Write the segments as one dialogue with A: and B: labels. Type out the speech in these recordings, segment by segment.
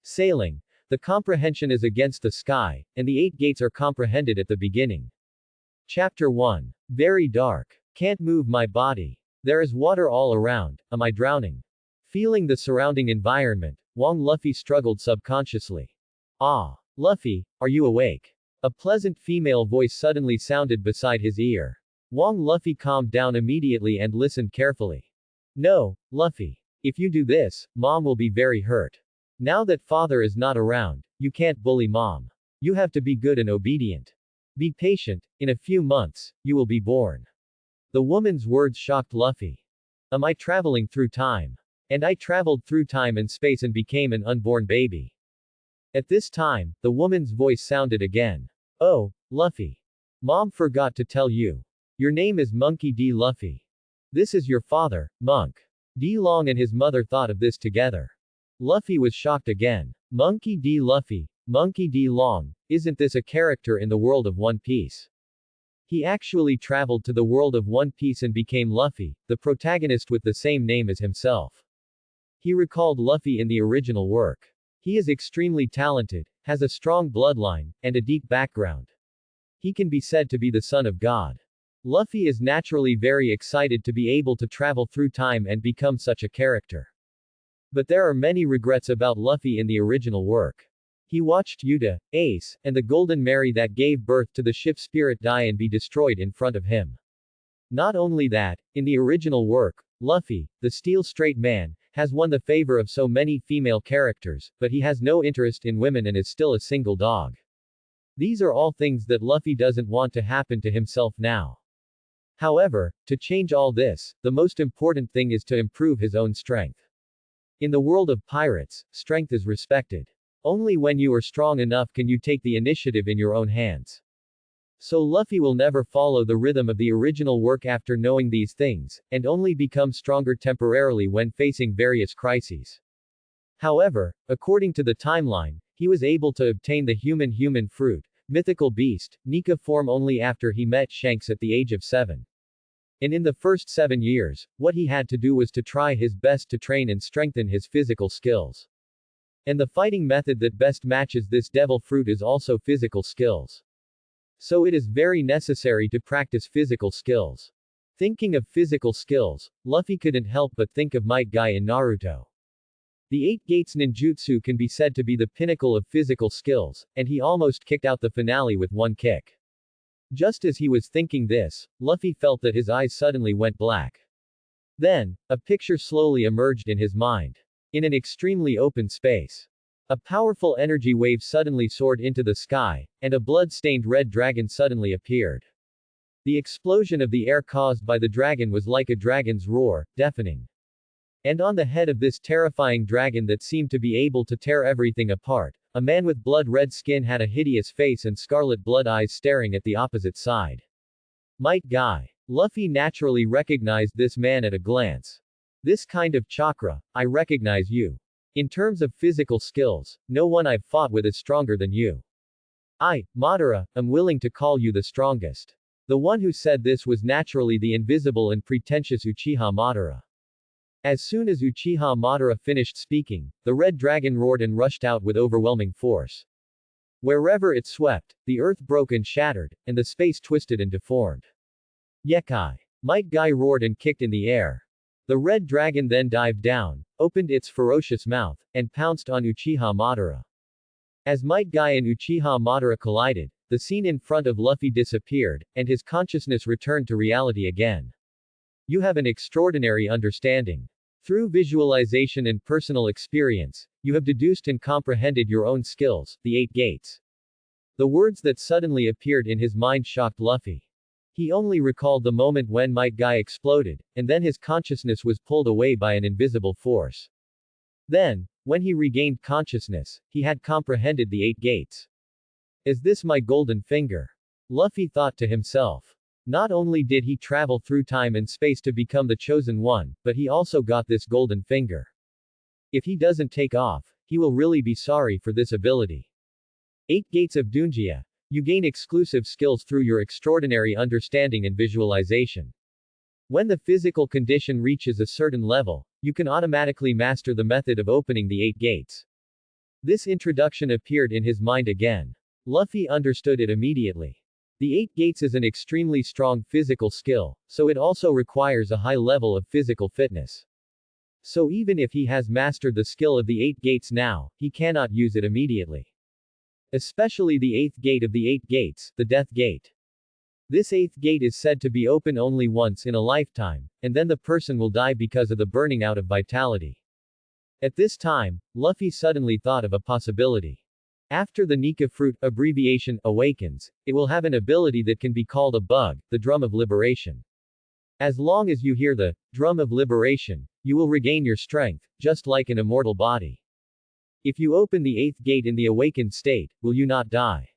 A: Sailing. The comprehension is against the sky, and the 8 gates are comprehended at the beginning. Chapter 1. Very dark. Can't move my body. There is water all around, am I drowning? Feeling the surrounding environment, Wang Luffy struggled subconsciously. Ah. Luffy, are you awake? A pleasant female voice suddenly sounded beside his ear. Wang Luffy calmed down immediately and listened carefully. No, Luffy. If you do this, Mom will be very hurt. Now that father is not around, you can't bully Mom. You have to be good and obedient. Be patient, in a few months, you will be born. The woman's words shocked Luffy. Am I traveling through time? And I traveled through time and space and became an unborn baby. At this time, the woman's voice sounded again. Oh, Luffy. Mom forgot to tell you. Your name is Monkey D. Luffy. This is your father, Monk. D. Long, and his mother thought of this together. Luffy was shocked again. Monkey D. Luffy, Monkey D. Long, isn't this a character in the world of One Piece? He actually traveled to the world of One Piece and became Luffy, the protagonist with the same name as himself. He recalled Luffy in the original work. He is extremely talented, has a strong bloodline, and a deep background. He can be said to be the son of God. Luffy is naturally very excited to be able to travel through time and become such a character. But there are many regrets about Luffy in the original work. He watched Yuta, Ace, and the Golden Mary that gave birth to the ship Spirit die and be destroyed in front of him. Not only that, in the original work, Luffy, the Steel Straight Man, has won the favor of so many female characters, but he has no interest in women and is still a single dog. These are all things that Luffy doesn't want to happen to himself now. However, to change all this, the most important thing is to improve his own strength. In the world of pirates, strength is respected. Only when you are strong enough can you take the initiative in your own hands. So Luffy will never follow the rhythm of the original work after knowing these things, and only become stronger temporarily when facing various crises. However, according to the timeline, he was able to obtain the human fruit, mythical beast, Nika form only after he met Shanks at the age of 7. And in the first 7 years, what he had to do was to try his best to train and strengthen his physical skills. And the fighting method that best matches this devil fruit is also physical skills. So it is very necessary to practice physical skills. Thinking of physical skills, Luffy couldn't help but think of Might Guy in Naruto. The 8 Gates ninjutsu can be said to be the pinnacle of physical skills, and he almost kicked out the finale with one kick. Just as he was thinking this, Luffy felt that his eyes suddenly went black. Then, a picture slowly emerged in his mind. In an extremely open space. A powerful energy wave suddenly soared into the sky, and a blood-stained red dragon suddenly appeared. The explosion of the air caused by the dragon was like a dragon's roar, deafening. And on the head of this terrifying dragon that seemed to be able to tear everything apart, a man with blood-red skin had a hideous face and scarlet blood eyes staring at the opposite side. Might Guy. Luffy naturally recognized this man at a glance. This kind of chakra, I recognize you. In terms of physical skills, no one I've fought with is stronger than you. I, Madara, am willing to call you the strongest. The one who said this was naturally the invisible and pretentious Uchiha Madara. As soon as Uchiha Madara finished speaking, the red dragon roared and rushed out with overwhelming force. Wherever it swept, the earth broke and shattered, and the space twisted and deformed. Yekai. Might Guy roared and kicked in the air. The red dragon then dived down, opened its ferocious mouth, and pounced on Uchiha Madara. As Might Guy and Uchiha Madara collided, the scene in front of Luffy disappeared, and his consciousness returned to reality again. You have an extraordinary understanding. Through visualization and personal experience, you have deduced and comprehended your own skills, the 8 gates. The words that suddenly appeared in his mind shocked Luffy. He only recalled the moment when Might Guy exploded, and then his consciousness was pulled away by an invisible force. Then, when he regained consciousness, he had comprehended the 8 gates. Is this my golden finger? Luffy thought to himself. Not only did he travel through time and space to become the chosen one, but he also got this golden finger. If he doesn't take off, he will really be sorry for this ability. 8 Gates of Dunjia. You gain exclusive skills through your extraordinary understanding and visualization. When the physical condition reaches a certain level, you can automatically master the method of opening the 8 gates. This introduction appeared in his mind again. Luffy understood it immediately. The 8 gates is an extremely strong physical skill, so it also requires a high level of physical fitness. So even if he has mastered the skill of the 8 gates now, he cannot use it immediately. Especially the 8th gate of the 8 gates, the Death Gate. This 8th gate is said to be open only once in a lifetime, and then the person will die because of the burning out of vitality. At this time, Luffy suddenly thought of a possibility. After the Nika fruit, abbreviation, awakens, it will have an ability that can be called a bug, the Drum of Liberation. As long as you hear the Drum of Liberation, you will regain your strength, just like an immortal body. If you open the 8th gate in the awakened state, will you not die?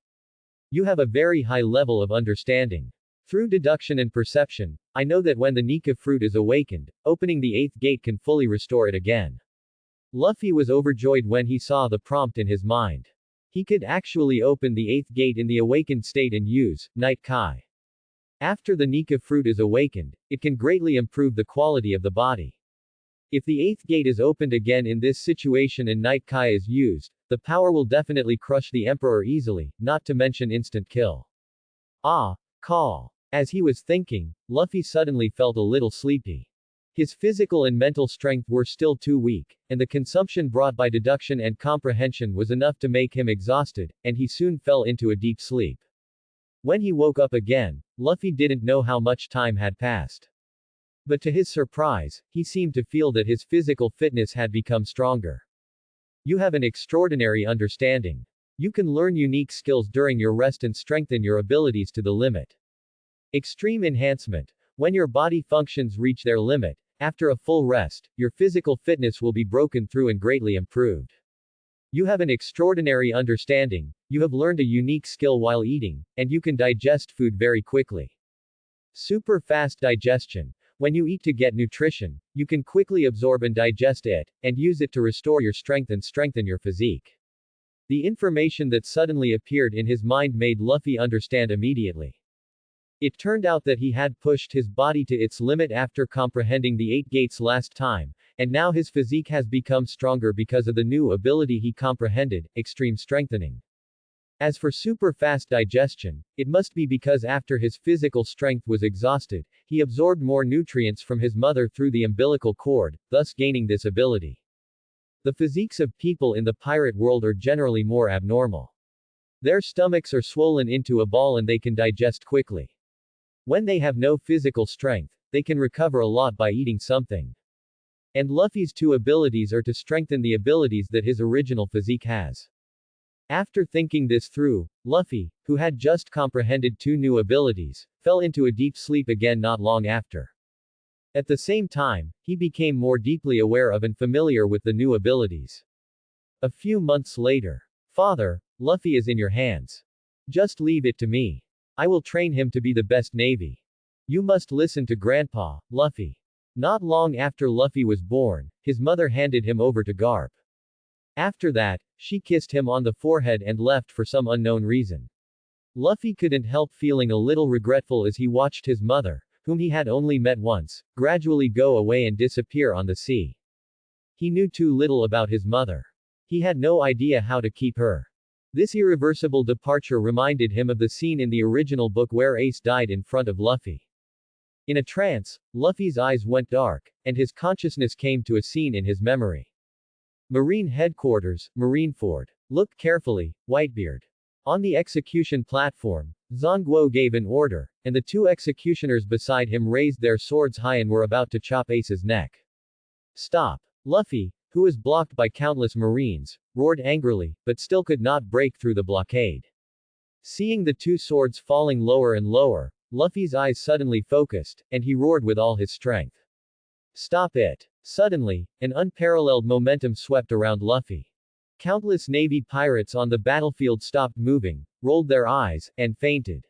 A: You have a very high level of understanding. Through deduction and perception, I know that when the Nika fruit is awakened, opening the 8th gate can fully restore it again. Luffy was overjoyed when he saw the prompt in his mind. He could actually open the 8th gate in the awakened state and use Night Kai. After the Nika fruit is awakened, it can greatly improve the quality of the body. If the 8th gate is opened again in this situation and Night Kai is used, the power will definitely crush the Emperor easily, not to mention instant kill. Ah, call. As he was thinking, Luffy suddenly felt a little sleepy. His physical and mental strength were still too weak, and the consumption brought by deduction and comprehension was enough to make him exhausted, and he soon fell into a deep sleep. When he woke up again, Luffy didn't know how much time had passed. But to his surprise, he seemed to feel that his physical fitness had become stronger. You have an extraordinary understanding. You can learn unique skills during your rest and strengthen your abilities to the limit. Extreme enhancement. When your body functions reach their limit, after a full rest, your physical fitness will be broken through and greatly improved. You have an extraordinary understanding, you have learned a unique skill while eating, and you can digest food very quickly. Super fast digestion. When you eat to get nutrition, you can quickly absorb and digest it, and use it to restore your strength and strengthen your physique. The information that suddenly appeared in his mind made Luffy understand immediately. It turned out that he had pushed his body to its limit after comprehending the 8 gates last time, and now his physique has become stronger because of the new ability he comprehended, extreme strengthening. As for super fast digestion, it must be because after his physical strength was exhausted, he absorbed more nutrients from his mother through the umbilical cord, thus gaining this ability. The physiques of people in the pirate world are generally more abnormal. Their stomachs are swollen into a ball and they can digest quickly. When they have no physical strength, they can recover a lot by eating something. And Luffy's 2 abilities are to strengthen the abilities that his original physique has. After thinking this through, Luffy, who had just comprehended 2 new abilities, fell into a deep sleep again not long after. At the same time, he became more deeply aware of and familiar with the new abilities. A few months later. Father, Luffy is in your hands. Just leave it to me. I will train him to be the best Navy. You must listen to Grandpa, Luffy. Not long after Luffy was born, his mother handed him over to Garp. After that, she kissed him on the forehead and left for some unknown reason. Luffy couldn't help feeling a little regretful as he watched his mother, whom he had only met once, gradually go away and disappear on the sea. He knew too little about his mother. He had no idea how to keep her. This irreversible departure reminded him of the scene in the original book where Ace died in front of Luffy. In a trance, Luffy's eyes went dark, and his consciousness came to a scene in his memory. Marine Headquarters, Marineford. Look carefully, Whitebeard. On the execution platform, Zangguo gave an order, and the 2 executioners beside him raised their swords high and were about to chop Ace's neck. Stop. Luffy, who was blocked by countless Marines, roared angrily, but still could not break through the blockade. Seeing the 2 swords falling lower and lower, Luffy's eyes suddenly focused, and he roared with all his strength. Stop it. Suddenly, an unparalleled momentum swept around Luffy. Countless Navy pirates on the battlefield stopped moving, rolled their eyes, and fainted.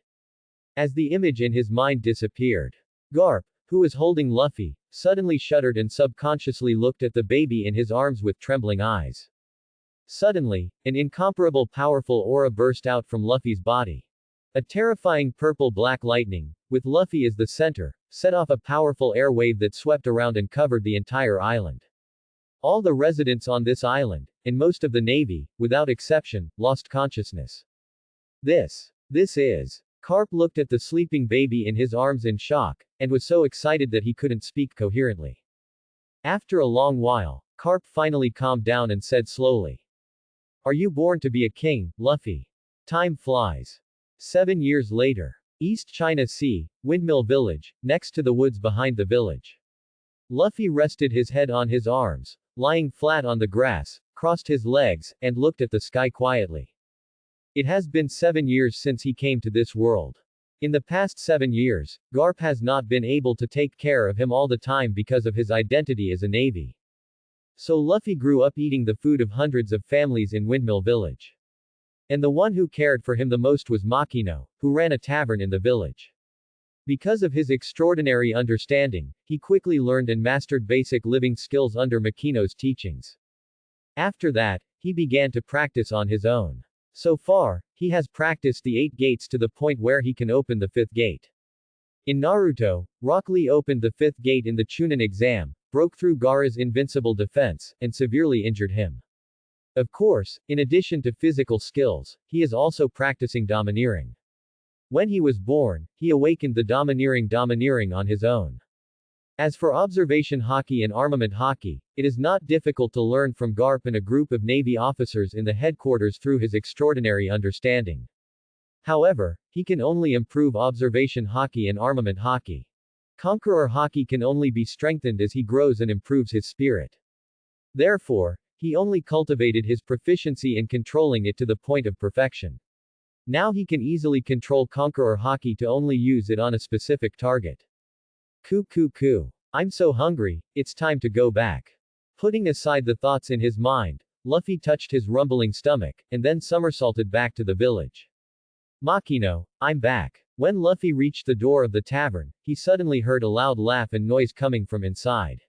A: As the image in his mind disappeared, Garp, who was holding Luffy, suddenly shuddered and subconsciously looked at the baby in his arms with trembling eyes. Suddenly, an incomparable powerful aura burst out from Luffy's body. A terrifying purple-black lightning, with Luffy as the center, set off a powerful air wave that swept around and covered the entire island. All the residents on this island, and most of the Navy, without exception, lost consciousness. This is. Carp looked at the sleeping baby in his arms in shock, and was so excited that he couldn't speak coherently. After a long while, Carp finally calmed down and said slowly, "Are you born to be a king, Luffy?" Time flies. 7 years later. East China Sea, Windmill Village, next to the woods behind the village. Luffy rested his head on his arms, lying flat on the grass, crossed his legs, and looked at the sky quietly. It has been 7 years since he came to this world. In the past 7 years, Garp has not been able to take care of him all the time because of his identity as a Navy. So Luffy grew up eating the food of hundreds of families in Windmill Village. And the one who cared for him the most was Makino, who ran a tavern in the village. Because of his extraordinary understanding, he quickly learned and mastered basic living skills under Makino's teachings. After that, he began to practice on his own. So far, he has practiced the 8 gates to the point where he can open the 5th gate. In Naruto, Rock Lee opened the 5th gate in the Chunin exam, broke through Gaara's invincible defense, and severely injured him. Of course, in addition to physical skills, he is also practicing domineering. When he was born, he awakened the domineering on his own. As for observation haki and armament haki, it is not difficult to learn from Garp and a group of Navy officers in the headquarters through his extraordinary understanding. However, he can only improve observation haki and armament haki. Conqueror haki can only be strengthened as he grows and improves his spirit. Therefore, he only cultivated his proficiency in controlling it to the point of perfection. Now he can easily control Conqueror haki to only use it on a specific target. Coo. I'm so hungry, it's time to go back. Putting aside the thoughts in his mind, Luffy touched his rumbling stomach, and then somersaulted back to the village. Makino, I'm back. When Luffy reached the door of the tavern, he suddenly heard a loud laugh and noise coming from inside.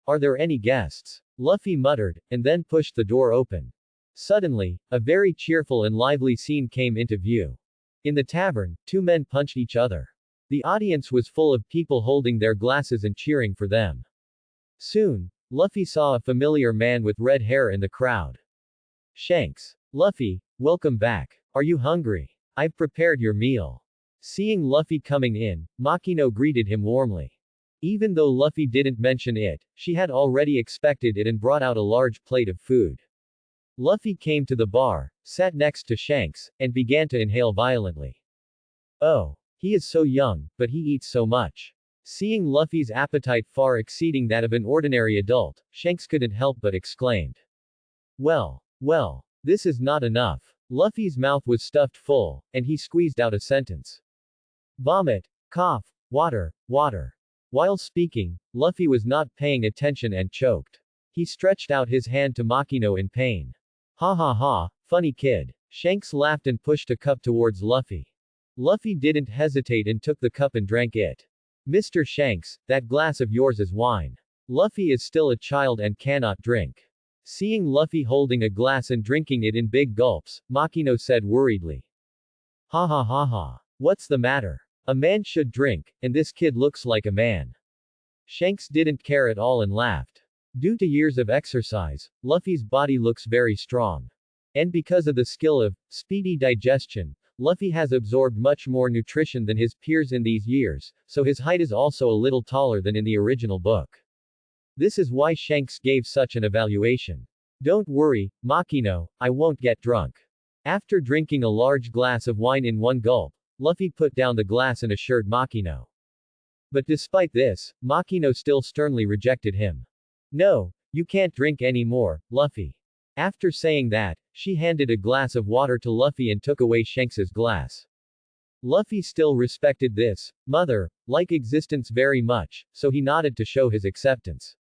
A: Are there any guests? Luffy muttered, and then pushed the door open. Suddenly, a very cheerful and lively scene came into view. In the tavern, 2 men punched each other. The audience was full of people holding their glasses and cheering for them. Soon, Luffy saw a familiar man with red hair in the crowd. Shanks. Luffy, welcome back. Are you hungry? I've prepared your meal. Seeing Luffy coming in, Makino greeted him warmly. Even though Luffy didn't mention it, she had already expected it and brought out a large plate of food. Luffy came to the bar, sat next to Shanks, and began to inhale violently. Oh. He is so young, but he eats so much. Seeing Luffy's appetite far exceeding that of an ordinary adult, Shanks couldn't help but exclaimed. Well, this is not enough. Luffy's mouth was stuffed full, and he squeezed out a sentence. Vomit, cough, water. While speaking, Luffy was not paying attention and choked. He stretched out his hand to Makino in pain. Ha, funny kid. Shanks laughed and pushed a cup towards Luffy. Luffy didn't hesitate and took the cup and drank it. Mr. Shanks, that glass of yours is wine. Luffy is still a child and cannot drink. Seeing Luffy holding a glass and drinking it in big gulps, Makino said worriedly. Ha. What's the matter? A man should drink, and this kid looks like a man. Shanks didn't care at all and laughed. Due to years of exercise, Luffy's body looks very strong. And because of the skill of speedy digestion, Luffy has absorbed much more nutrition than his peers in these years, so his height is also a little taller than in the original book. This is why Shanks gave such an evaluation. Don't worry, Makino, I won't get drunk. After drinking a large glass of wine in one gulp, Luffy put down the glass and assured Makino. But despite this, Makino still sternly rejected him. No, you can't drink any more, Luffy. After saying that, she handed a glass of water to Luffy and took away Shanks's glass. Luffy still respected this mother-like existence very much, so he nodded to show his acceptance.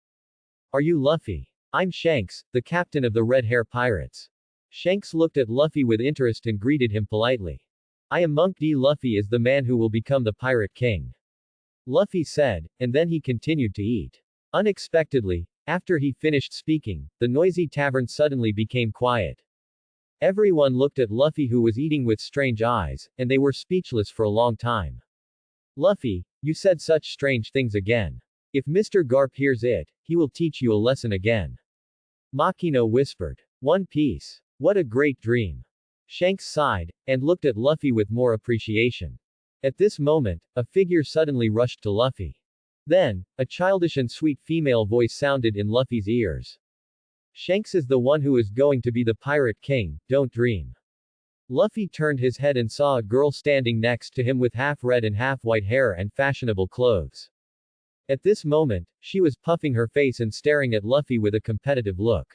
A: Are you Luffy? I'm Shanks, the captain of the Red Hair Pirates. Shanks looked at Luffy with interest and greeted him politely. I am Monk D. Luffy is the man who will become the Pirate King. Luffy said, and then he continued to eat. Unexpectedly, after he finished speaking, the noisy tavern suddenly became quiet. Everyone looked at Luffy who was eating with strange eyes, and they were speechless for a long time. Luffy, you said such strange things again. If Mr. Garp hears it, he will teach you a lesson again. Makino whispered. One Piece. What a great dream. Shanks sighed, and looked at Luffy with more appreciation. At this moment, a figure suddenly rushed to Luffy. Then, a childish and sweet female voice sounded in Luffy's ears. Shanks is the one who is going to be the Pirate King, don't dream. Luffy turned his head and saw a girl standing next to him with half-red and half-white hair and fashionable clothes. At this moment, she was puffing her face and staring at Luffy with a competitive look.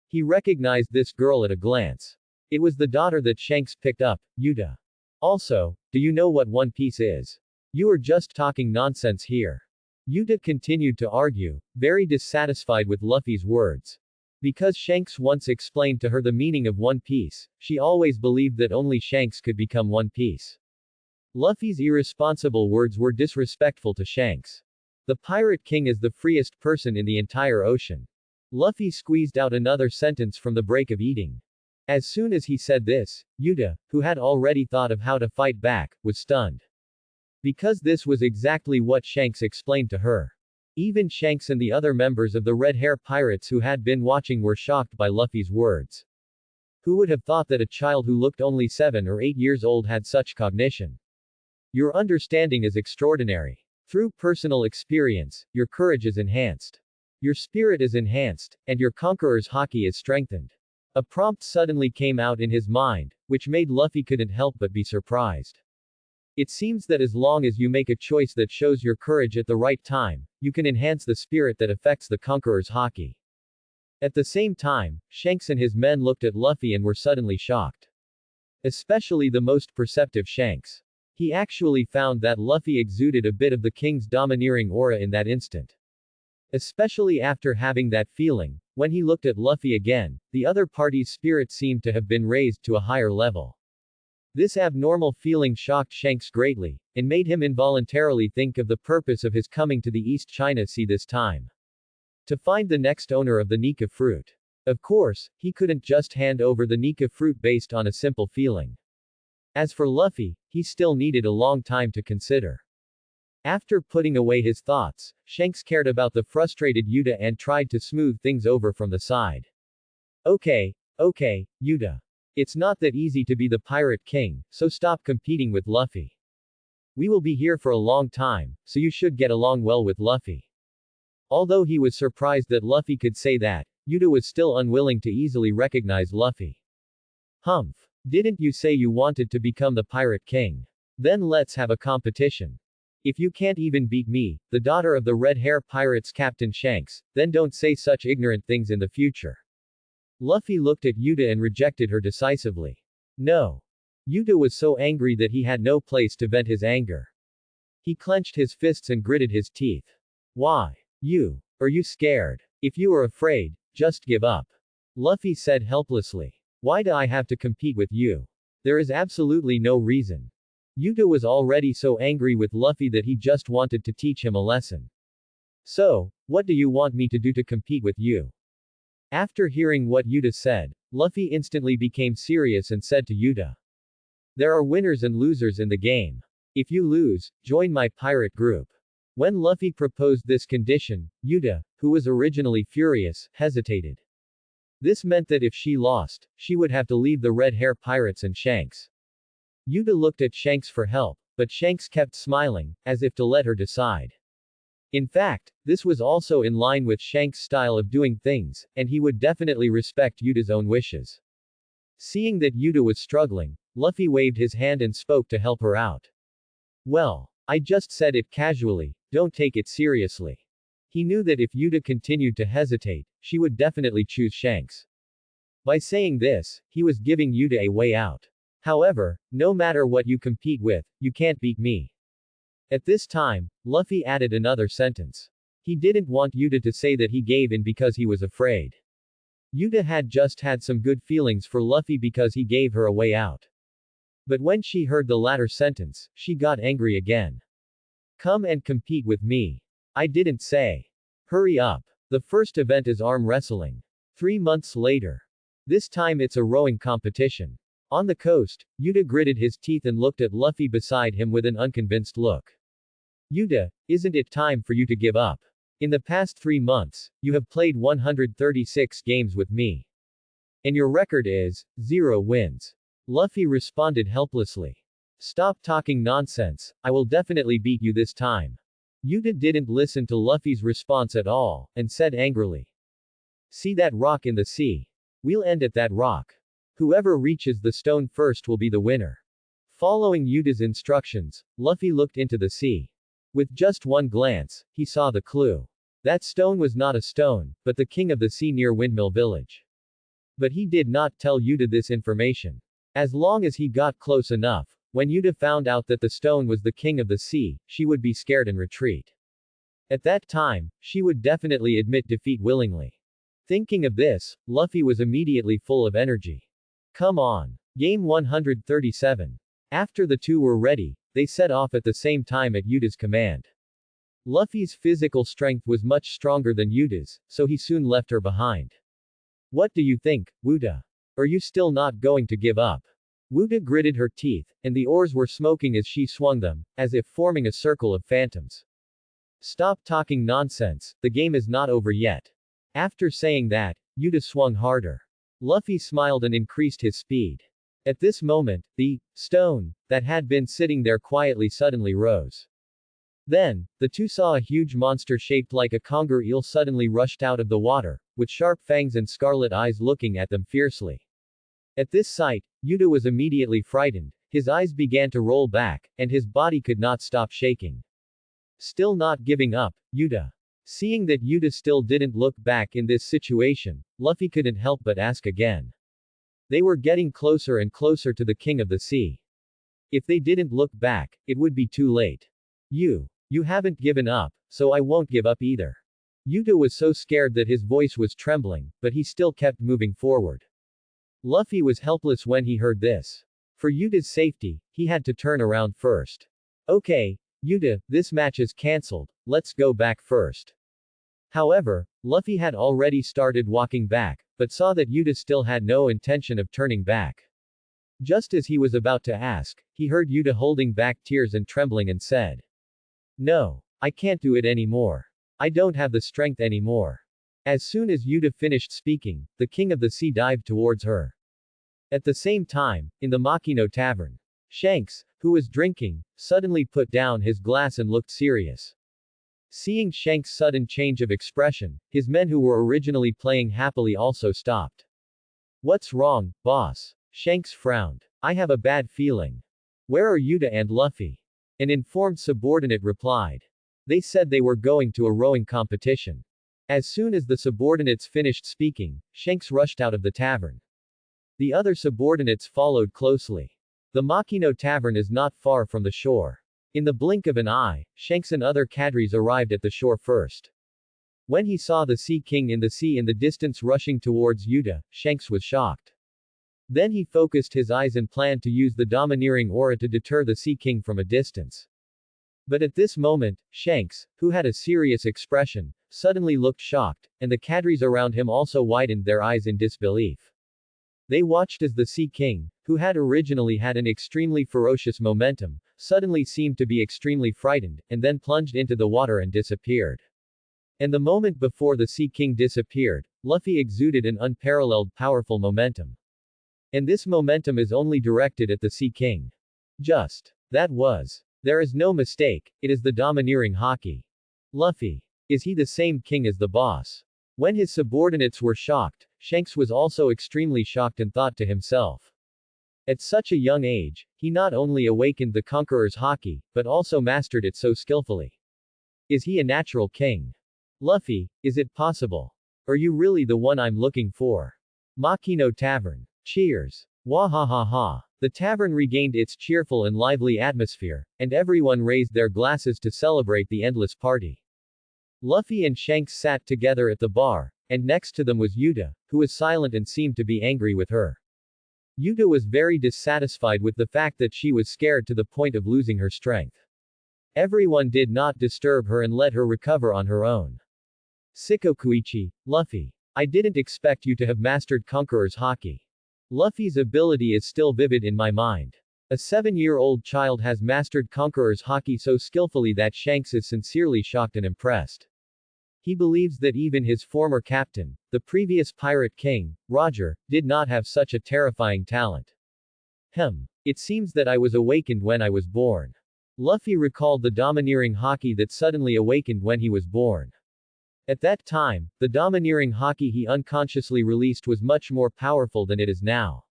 A: He recognized this girl at a glance. It was the daughter that Shanks picked up, Yuta. Also, do you know what One Piece is? You are just talking nonsense here. Yuta continued to argue, very dissatisfied with Luffy's words. Because Shanks once explained to her the meaning of One Piece, she always believed that only Shanks could become One Piece. Luffy's irresponsible words were disrespectful to Shanks. The Pirate King is the freest person in the entire ocean. Luffy squeezed out another sentence from the break of eating. As soon as he said this, Yuta, who had already thought of how to fight back, was stunned. Because this was exactly what Shanks explained to her. Even Shanks and the other members of the Red Hair Pirates who had been watching were shocked by Luffy's words. Who would have thought that a child who looked only 7 or 8 years old had such cognition? Your understanding is extraordinary. Through personal experience, your courage is enhanced. Your spirit is enhanced, and your conqueror's haki is strengthened. A prompt suddenly came out in his mind, which made Luffy couldn't help but be surprised. It seems that as long as you make a choice that shows your courage at the right time, you can enhance the spirit that affects the conqueror's haki. At the same time, Shanks and his men looked at Luffy and were suddenly shocked. Especially the most perceptive Shanks. He actually found that Luffy exuded a bit of the king's domineering aura in that instant. Especially after having that feeling, when he looked at Luffy again, the other party's spirit seemed to have been raised to a higher level. This abnormal feeling shocked Shanks greatly, and made him involuntarily think of the purpose of his coming to the East China Sea this time. To find the next owner of the Nika fruit. Of course, he couldn't just hand over the Nika fruit based on a simple feeling. As for Luffy, he still needed a long time to consider. After putting away his thoughts, Shanks cared about the frustrated Yuta and tried to smooth things over from the side. Okay, Yuta. It's not that easy to be the Pirate King, so stop competing with Luffy. We will be here for a long time, so you should get along well with Luffy. Although he was surprised that Luffy could say that, Yuta was still unwilling to easily recognize Luffy. Humph. Didn't you say you wanted to become the Pirate King? Then let's have a competition. If you can't even beat me, the daughter of the Red Hair Pirates Captain Shanks, then don't say such ignorant things in the future. Luffy looked at Yuta and rejected her decisively. No. Yuta was so angry that he had no place to vent his anger. He clenched his fists and gritted his teeth. Why? Are you scared? If you are afraid, just give up. Luffy said helplessly. Why do I have to compete with you? There is absolutely no reason. Yuta was already so angry with Luffy that he just wanted to teach him a lesson. So, what do you want me to do to compete with you? After hearing what Yuta said, Luffy instantly became serious and said to Yuta. There are winners and losers in the game. If you lose, join my pirate group. When Luffy proposed this condition, Yuta, who was originally furious, hesitated. This meant that if she lost, she would have to leave the Red Hair Pirates and Shanks. Yuta looked at Shanks for help, but Shanks kept smiling, as if to let her decide. In fact, this was also in line with Shanks' style of doing things, and he would definitely respect Yuta's own wishes. Seeing that Yuta was struggling, Luffy waved his hand and spoke to help her out. Well, I just said it casually, don't take it seriously. He knew that if Yuta continued to hesitate, she would definitely choose Shanks. By saying this, he was giving Yuta a way out. However, no matter what you compete with, you can't beat me. At this time, Luffy added another sentence. He didn't want Yuta to say that he gave in because he was afraid. Yuta had just had some good feelings for Luffy because he gave her a way out. But when she heard the latter sentence, she got angry again. Come and compete with me. I didn't say. Hurry up. The first event is arm wrestling. 3 months later. This time it's a rowing competition. On the coast, Yuta gritted his teeth and looked at Luffy beside him with an unconvinced look. Yuta, isn't it time for you to give up? In the past 3 months, you have played 136 games with me. And your record is 0 wins. Luffy responded helplessly. Stop talking nonsense, I will definitely beat you this time. Yuta didn't listen to Luffy's response at all, and said angrily. See that rock in the sea? We'll end at that rock. Whoever reaches the stone first will be the winner. Following Yuta's instructions, Luffy looked into the sea. With just one glance, he saw the clue. That stone was not a stone, but the king of the sea near Windmill Village. But he did not tell Yuta this information. As long as he got close enough, when Yuta found out that the stone was the king of the sea, she would be scared and retreat. At that time, she would definitely admit defeat willingly. Thinking of this, Luffy was immediately full of energy. Come on. Game 137. After the two were ready, they set off at the same time at Yuta's command. Luffy's physical strength was much stronger than Yuta's, so he soon left her behind. What do you think, Wuta? Are you still not going to give up? Wuta gritted her teeth, and the oars were smoking as she swung them, as if forming a circle of phantoms. Stop talking nonsense, the game is not over yet. After saying that, Yuta swung harder. Luffy smiled and increased his speed. At this moment, the stone that had been sitting there quietly suddenly rose. Then, the two saw a huge monster shaped like a conger eel suddenly rushed out of the water, with sharp fangs and scarlet eyes looking at them fiercely. At this sight, Yuta was immediately frightened, his eyes began to roll back, and his body could not stop shaking. Still not giving up, Yuta. Seeing that Yuta still didn't look back in this situation, Luffy couldn't help but ask again. They were getting closer and closer to the king of the sea. If they didn't look back, it would be too late. You haven't given up, so I won't give up either. Yuta was so scared that his voice was trembling, but he still kept moving forward. Luffy was helpless when he heard this. For Yuta's safety, he had to turn around first. Okay, Yuta, this match is cancelled, let's go back first. However, Luffy had already started walking back, but saw that Yuta still had no intention of turning back. Just as he was about to ask, he heard Yuta holding back tears and trembling and said, No, I can't do it anymore. I don't have the strength anymore. As soon as Yuta finished speaking, the king of the sea dived towards her. At the same time, in the Makino tavern, Shanks, who was drinking, suddenly put down his glass and looked serious. Seeing Shanks' sudden change of expression, his men who were originally playing happily also stopped. What's wrong, boss? Shanks frowned. I have a bad feeling. Where are Yuta and Luffy? An informed subordinate replied. They said they were going to a rowing competition. As soon as the subordinates finished speaking, Shanks rushed out of the tavern. The other subordinates followed closely. The Makino tavern is not far from the shore. In the blink of an eye, Shanks and other cadres arrived at the shore first. When he saw the Sea King in the distance rushing towards Yuta, Shanks was shocked. Then he focused his eyes and planned to use the domineering aura to deter the Sea King from a distance. But at this moment, Shanks, who had a serious expression, suddenly looked shocked, and the cadres around him also widened their eyes in disbelief. They watched as the Sea King, who had originally had an extremely ferocious momentum, suddenly seemed to be extremely frightened, and then plunged into the water and disappeared. And the moment before the Sea King disappeared, Luffy exuded an unparalleled powerful momentum. And this momentum is only directed at the Sea King. Just. That was. There is no mistake, it is the domineering Haki. Luffy. Is he the same king as the boss? When his subordinates were shocked, Shanks was also extremely shocked and thought to himself. At such a young age, he not only awakened the conqueror's Haki, but also mastered it so skillfully. Is he a natural king? Luffy, is it possible? Are you really the one I'm looking for? Makino Tavern. Cheers. Wahahaha. The tavern regained its cheerful and lively atmosphere, and everyone raised their glasses to celebrate the endless party. Luffy and Shanks sat together at the bar, and next to them was Yuta, who was silent and seemed to be angry with her. Yuta was very dissatisfied with the fact that she was scared to the point of losing her strength. Everyone did not disturb her and let her recover on her own. Sikokuichi, Luffy. I didn't expect you to have mastered Conqueror's Haki. Luffy's ability is still vivid in my mind. A 7-year-old child has mastered Conqueror's Haki so skillfully that Shanks is sincerely shocked and impressed. He believes that even his former captain, the previous pirate king, Roger, did not have such a terrifying talent. It seems that I was awakened when I was born. Luffy recalled the domineering haki that suddenly awakened when he was born. At that time, the domineering haki he unconsciously released was much more powerful than it is now.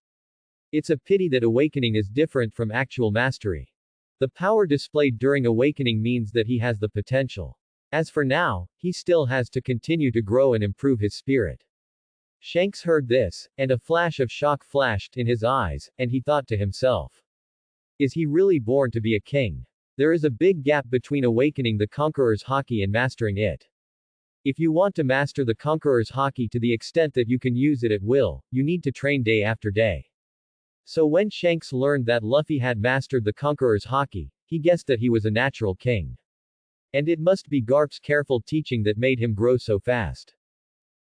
A: It's a pity that awakening is different from actual mastery. The power displayed during awakening means that he has the potential. As for now, he still has to continue to grow and improve his spirit. Shanks heard this, and a flash of shock flashed in his eyes, and he thought to himself. Is he really born to be a king? There is a big gap between awakening the Conqueror's haki and mastering it. If you want to master the Conqueror's haki to the extent that you can use it at will, you need to train day after day. So when Shanks learned that Luffy had mastered the Conqueror's haki, he guessed that he was a natural king. And it must be Garp's careful teaching that made him grow so fast.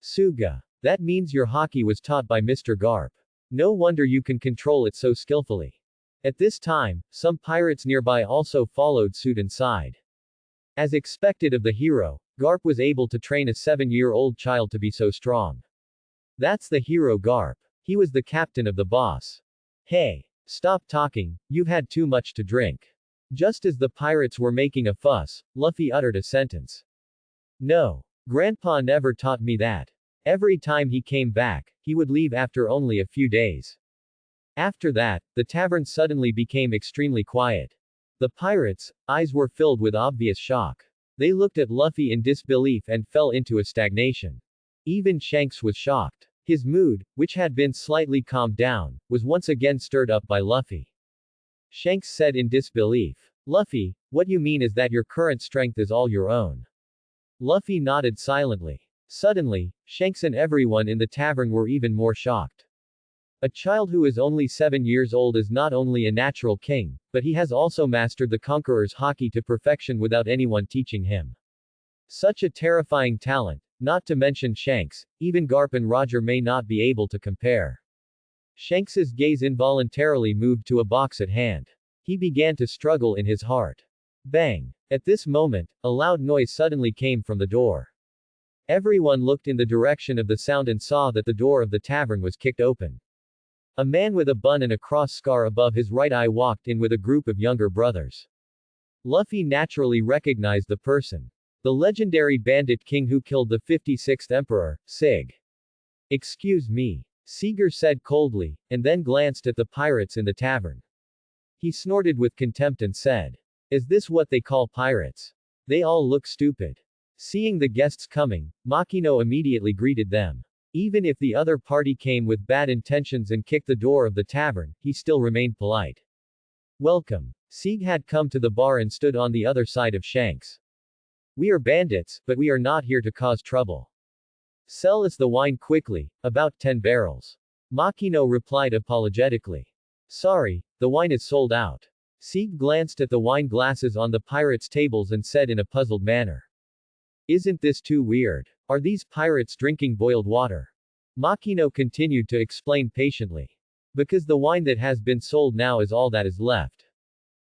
A: Suga. That means your haki was taught by Mr. Garp. No wonder you can control it so skillfully. At this time, some pirates nearby also followed suit and sighed. As expected of the hero, Garp was able to train a 7-year-old child to be so strong. That's the hero Garp. He was the captain of the boss. Hey, stop talking, you've had too much to drink. Just as the pirates were making a fuss, Luffy uttered a sentence. No. Grandpa never taught me that. Every time he came back, he would leave after only a few days. After that, the tavern suddenly became extremely quiet. The pirates' eyes were filled with obvious shock. They looked at Luffy in disbelief and fell into a stagnation. Even Shanks was shocked. His mood, which had been slightly calmed down, was once again stirred up by Luffy. Shanks said in disbelief. Luffy, what you mean is that your current strength is all your own. Luffy nodded silently. Suddenly, Shanks and everyone in the tavern were even more shocked. A child who is only 7 years old is not only a natural king, but he has also mastered the Conqueror's haki to perfection without anyone teaching him. Such a terrifying talent, not to mention Shanks, even Garp and Roger may not be able to compare. Shanks's gaze involuntarily moved to a box at hand. He began to struggle in his heart. Bang! At this moment, a loud noise suddenly came from the door. Everyone looked in the direction of the sound and saw that the door of the tavern was kicked open. A man with a bun and a cross scar above his right eye walked in with a group of younger brothers. Luffy naturally recognized the person. The legendary bandit king who killed the 56th emperor, Sig. Excuse me. Seeger said coldly, and then glanced at the pirates in the tavern. He snorted with contempt and said, is this what they call pirates? They all look stupid. Seeing the guests coming, Makino immediately greeted them. Even if the other party came with bad intentions and kicked the door of the tavern, he still remained polite. Welcome. Sieg had come to the bar and stood on the other side of Shanks. We are bandits, but we are not here to cause trouble. Sell us the wine quickly, about 10 barrels. Makino replied apologetically. Sorry, the wine is sold out. Sieg glanced at the wine glasses on the pirates' tables and said in a puzzled manner. Isn't this too weird? Are these pirates drinking boiled water? Makino continued to explain patiently. Because the wine that has been sold now is all that is left.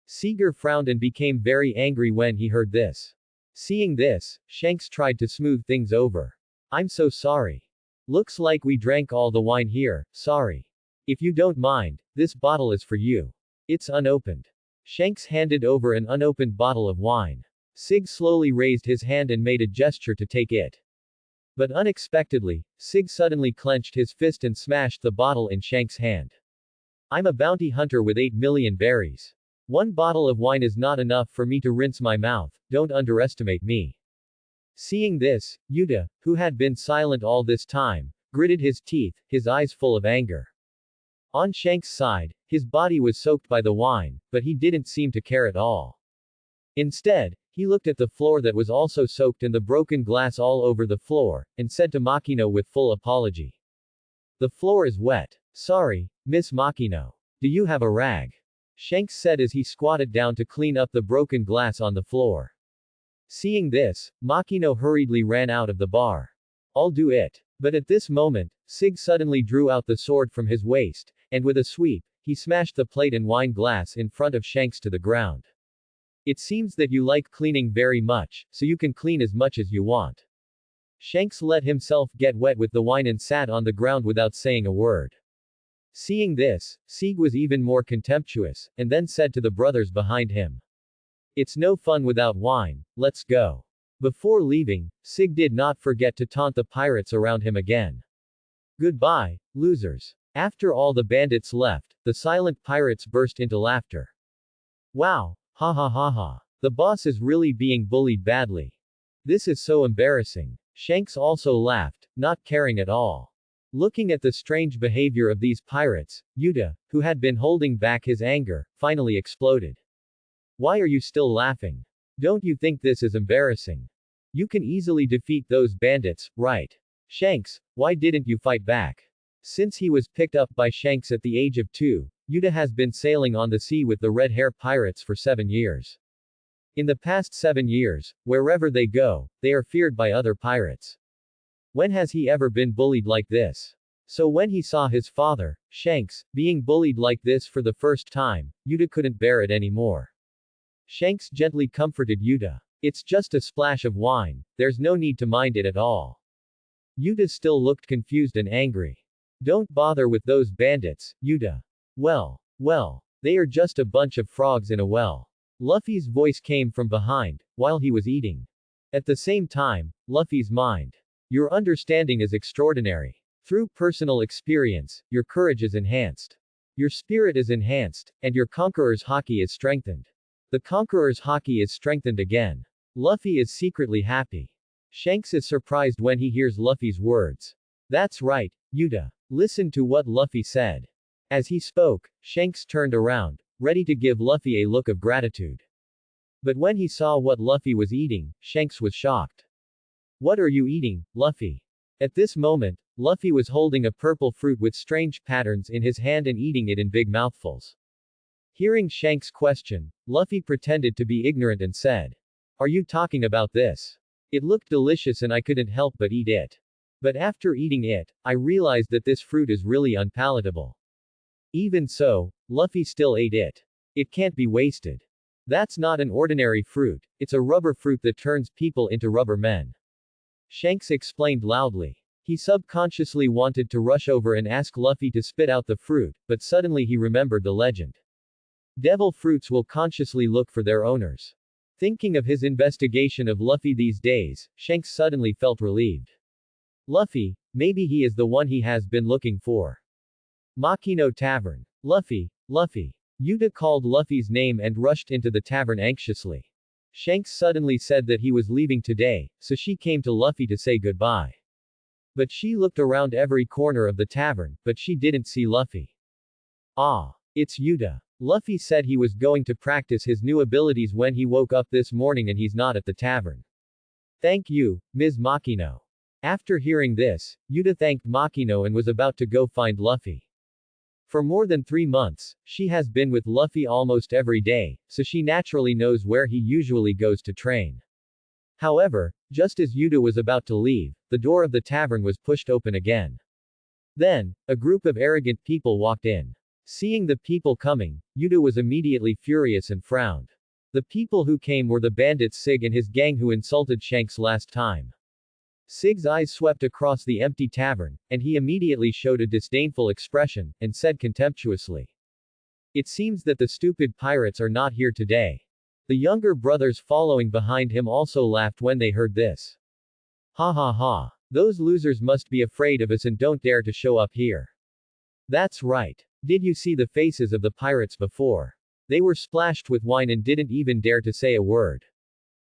A: Seeger frowned and became very angry when he heard this. Seeing this, Shanks tried to smooth things over. I'm so sorry. Looks like we drank all the wine here, sorry. If you don't mind, this bottle is for you. It's unopened. Shanks handed over an unopened bottle of wine. Sig slowly raised his hand and made a gesture to take it. But unexpectedly, Sig suddenly clenched his fist and smashed the bottle in Shanks' hand. I'm a bounty hunter with 8 million berries. One bottle of wine is not enough for me to rinse my mouth, don't underestimate me. Seeing this, Yuta, who had been silent all this time, gritted his teeth, his eyes full of anger. On Shanks' side, his body was soaked by the wine, but he didn't seem to care at all. Instead, he looked at the floor that was also soaked and the broken glass all over the floor, and said to Makino with full apology. The floor is wet. Sorry, Miss Makino. Do you have a rag? Shanks said as he squatted down to clean up the broken glass on the floor. Seeing this, Makino hurriedly ran out of the bar. I'll do it. But at this moment, Sig suddenly drew out the sword from his waist, and with a sweep, he smashed the plate and wine glass in front of Shanks to the ground. It seems that you like cleaning very much, so you can clean as much as you want. Shanks let himself get wet with the wine and sat on the ground without saying a word. Seeing this, Sieg was even more contemptuous, and then said to the brothers behind him, "It's no fun without wine, let's go." Before leaving, Sig did not forget to taunt the pirates around him again. "Goodbye, losers." After all the bandits left, the silent pirates burst into laughter. "Wow, ha ha ha ha. The boss is really being bullied badly. This is so embarrassing." Shanks also laughed, not caring at all. Looking at the strange behavior of these pirates, Yuta, who had been holding back his anger, finally exploded. "Why are you still laughing? Don't you think this is embarrassing? You can easily defeat those bandits, right? Shanks, why didn't you fight back?" Since he was picked up by Shanks at the age of 2, Yuta has been sailing on the sea with the Red Hair Pirates for 7 years. In the past 7 years, wherever they go, they are feared by other pirates. When has he ever been bullied like this? So when he saw his father, Shanks, being bullied like this for the first time, Yuta couldn't bear it anymore. Shanks gently comforted Yuta. "It's just a splash of wine, there's no need to mind it at all." Yuta still looked confused and angry. "Don't bother with those bandits, Yuta. Well, they are just a bunch of frogs in a well." Luffy's voice came from behind, while he was eating. At the same time, Luffy's mind. "Your understanding is extraordinary. Through personal experience, your courage is enhanced. Your spirit is enhanced, and your conqueror's haki is strengthened." The conqueror's haki is strengthened again. Luffy is secretly happy. Shanks is surprised when he hears Luffy's words. "That's right, Yuta. Listen to what Luffy said." As he spoke, Shanks turned around, ready to give Luffy a look of gratitude. But when he saw what Luffy was eating, Shanks was shocked. "What are you eating, Luffy?" At this moment, Luffy was holding a purple fruit with strange patterns in his hand and eating it in big mouthfuls. Hearing Shanks' question, Luffy pretended to be ignorant and said, "Are you talking about this? It looked delicious and I couldn't help but eat it. But after eating it, I realized that this fruit is really unpalatable." Even so, Luffy still ate it. It can't be wasted. That's not an ordinary fruit, it's a rubber fruit that turns people into rubber men. Shanks explained loudly. He subconsciously wanted to rush over and ask Luffy to spit out the fruit, but suddenly he remembered the legend. Devil fruits will consciously look for their owners. Thinking of his investigation of Luffy these days, Shanks suddenly felt relieved. Luffy, maybe he is the one he has been looking for. Makino Tavern. Luffy. Yuta called Luffy's name and rushed into the tavern anxiously. Shanks suddenly said that he was leaving today, so she came to Luffy to say goodbye. But she looked around every corner of the tavern, but she didn't see Luffy. "Ah, it's Yuta. Luffy said he was going to practice his new abilities when he woke up this morning and he's not at the tavern. Thank you, Ms. Makino." After hearing this, Yuta thanked Makino and was about to go find Luffy. For more than 3 months, she has been with Luffy almost every day, so she naturally knows where he usually goes to train. However, just as Yuta was about to leave, the door of the tavern was pushed open again. Then, a group of arrogant people walked in. Seeing the people coming, Yuta was immediately furious and frowned. The people who came were the bandits Sig and his gang who insulted Shanks last time. Sig's eyes swept across the empty tavern, and he immediately showed a disdainful expression, and said contemptuously, "It seems that the stupid pirates are not here today." The younger brothers following behind him also laughed when they heard this. "Ha ha ha. Those losers must be afraid of us and don't dare to show up here." "That's right. Did you see the faces of the pirates before? They were splashed with wine and didn't even dare to say a word.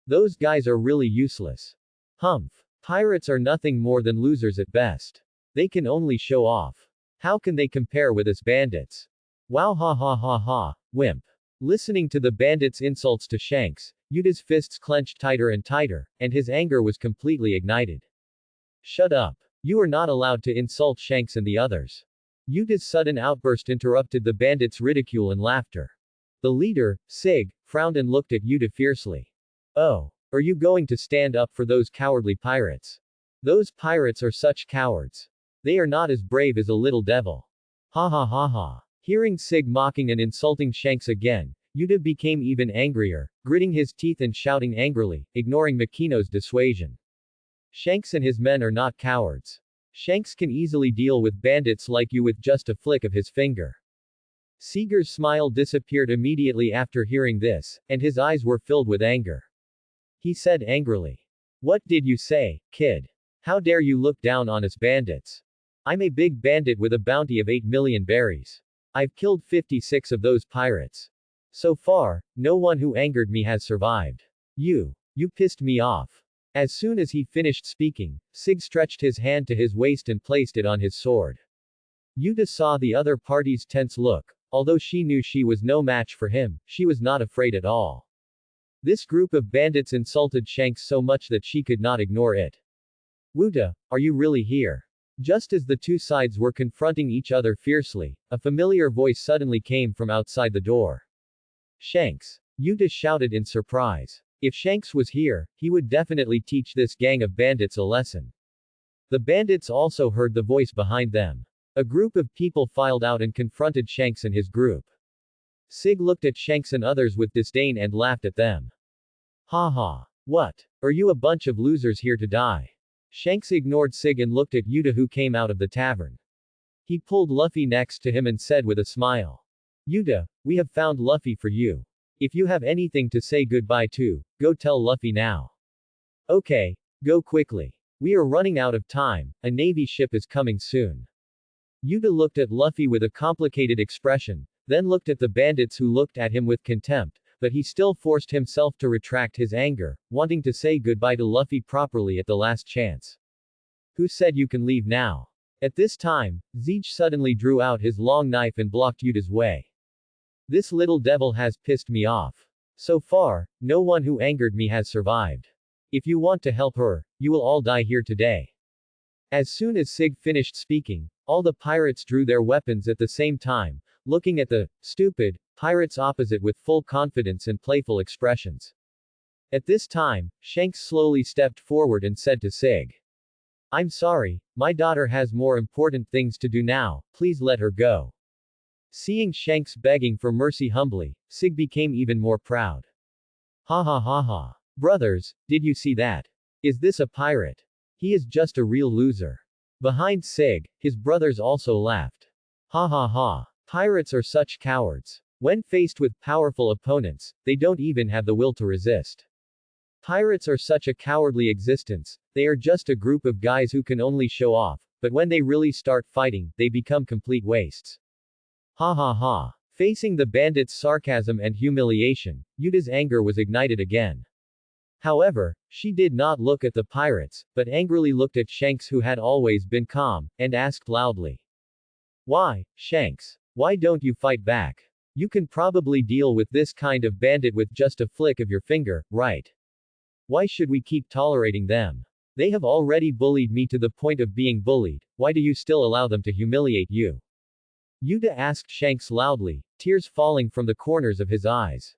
A: Those guys are really useless. Humph. Pirates are nothing more than losers at best. They can only show off. How can they compare with us bandits? Wow ha ha ha ha, wimp." Listening to the bandits' insults to Shanks, Yuta's fists clenched tighter and tighter, and his anger was completely ignited. "Shut up. You are not allowed to insult Shanks and the others." Yuta's sudden outburst interrupted the bandits' ridicule and laughter. The leader, Sig, frowned and looked at Yuta fiercely. "Oh. Are you going to stand up for those cowardly pirates? Those pirates are such cowards. They are not as brave as a little devil. Ha ha ha ha." Hearing Sig mocking and insulting Shanks again, Yuta became even angrier, gritting his teeth and shouting angrily, ignoring Makino's dissuasion. Shanks and his men are not cowards. Shanks can easily deal with bandits like you with just a flick of his finger. Seeger's smile disappeared immediately after hearing this, and his eyes were filled with anger. He said angrily, "What did you say, kid? How dare you look down on us bandits? I'm a big bandit with a bounty of 8 million berries. I've killed 56 of those pirates. So far, no one who angered me has survived. You pissed me off." As soon as he finished speaking, Sig stretched his hand to his waist and placed it on his sword. Yuta saw the other party's tense look. Although she knew she was no match for him, she was not afraid at all. This group of bandits insulted Shanks so much that she could not ignore it. "Wuta, are you really here?" Just as the two sides were confronting each other fiercely, a familiar voice suddenly came from outside the door. "Shanks!" Yuta shouted in surprise. If Shanks was here, he would definitely teach this gang of bandits a lesson. The bandits also heard the voice behind them. A group of people filed out and confronted Shanks and his group. Sig looked at Shanks and others with disdain and laughed at them. "Ha ha. What? Are you a bunch of losers here to die?" Shanks ignored Sig and looked at Yuta, who came out of the tavern. He pulled Luffy next to him and said with a smile, "Yuta, we have found Luffy for you. If you have anything to say goodbye to, go tell Luffy now." "Okay, go quickly. We are running out of time, a navy ship is coming soon." Yuta looked at Luffy with a complicated expression, then looked at the bandits who looked at him with contempt, but he still forced himself to retract his anger, wanting to say goodbye to Luffy properly at the last chance. "Who said you can leave now?" At this time, Zeech suddenly drew out his long knife and blocked Yuta's way. "This little devil has pissed me off. So far, no one who angered me has survived. If you want to help her, you will all die here today." As soon as Sig finished speaking, all the pirates drew their weapons at the same time, looking at the stupid pirates opposite with full confidence and playful expressions. At this time, Shanks slowly stepped forward and said to Sig, "I'm sorry, my daughter has more important things to do now, please let her go." Seeing Shanks begging for mercy humbly, Sig became even more proud. "Ha ha ha ha. Brothers, did you see that? Is this a pirate? He is just a real loser." Behind Sig, his brothers also laughed. "Ha ha ha. Pirates are such cowards. When faced with powerful opponents, they don't even have the will to resist. Pirates are such a cowardly existence, they are just a group of guys who can only show off, but when they really start fighting, they become complete wastes." Ha ha ha. Facing the bandits' sarcasm and humiliation, Yuta's anger was ignited again. However, she did not look at the pirates, but angrily looked at Shanks, who had always been calm, and asked loudly, "Why, Shanks? Why don't you fight back? You can probably deal with this kind of bandit with just a flick of your finger, right? Why should we keep tolerating them? They have already bullied me to the point of being bullied, why do you still allow them to humiliate you?" Yuta asked Shanks loudly, tears falling from the corners of his eyes.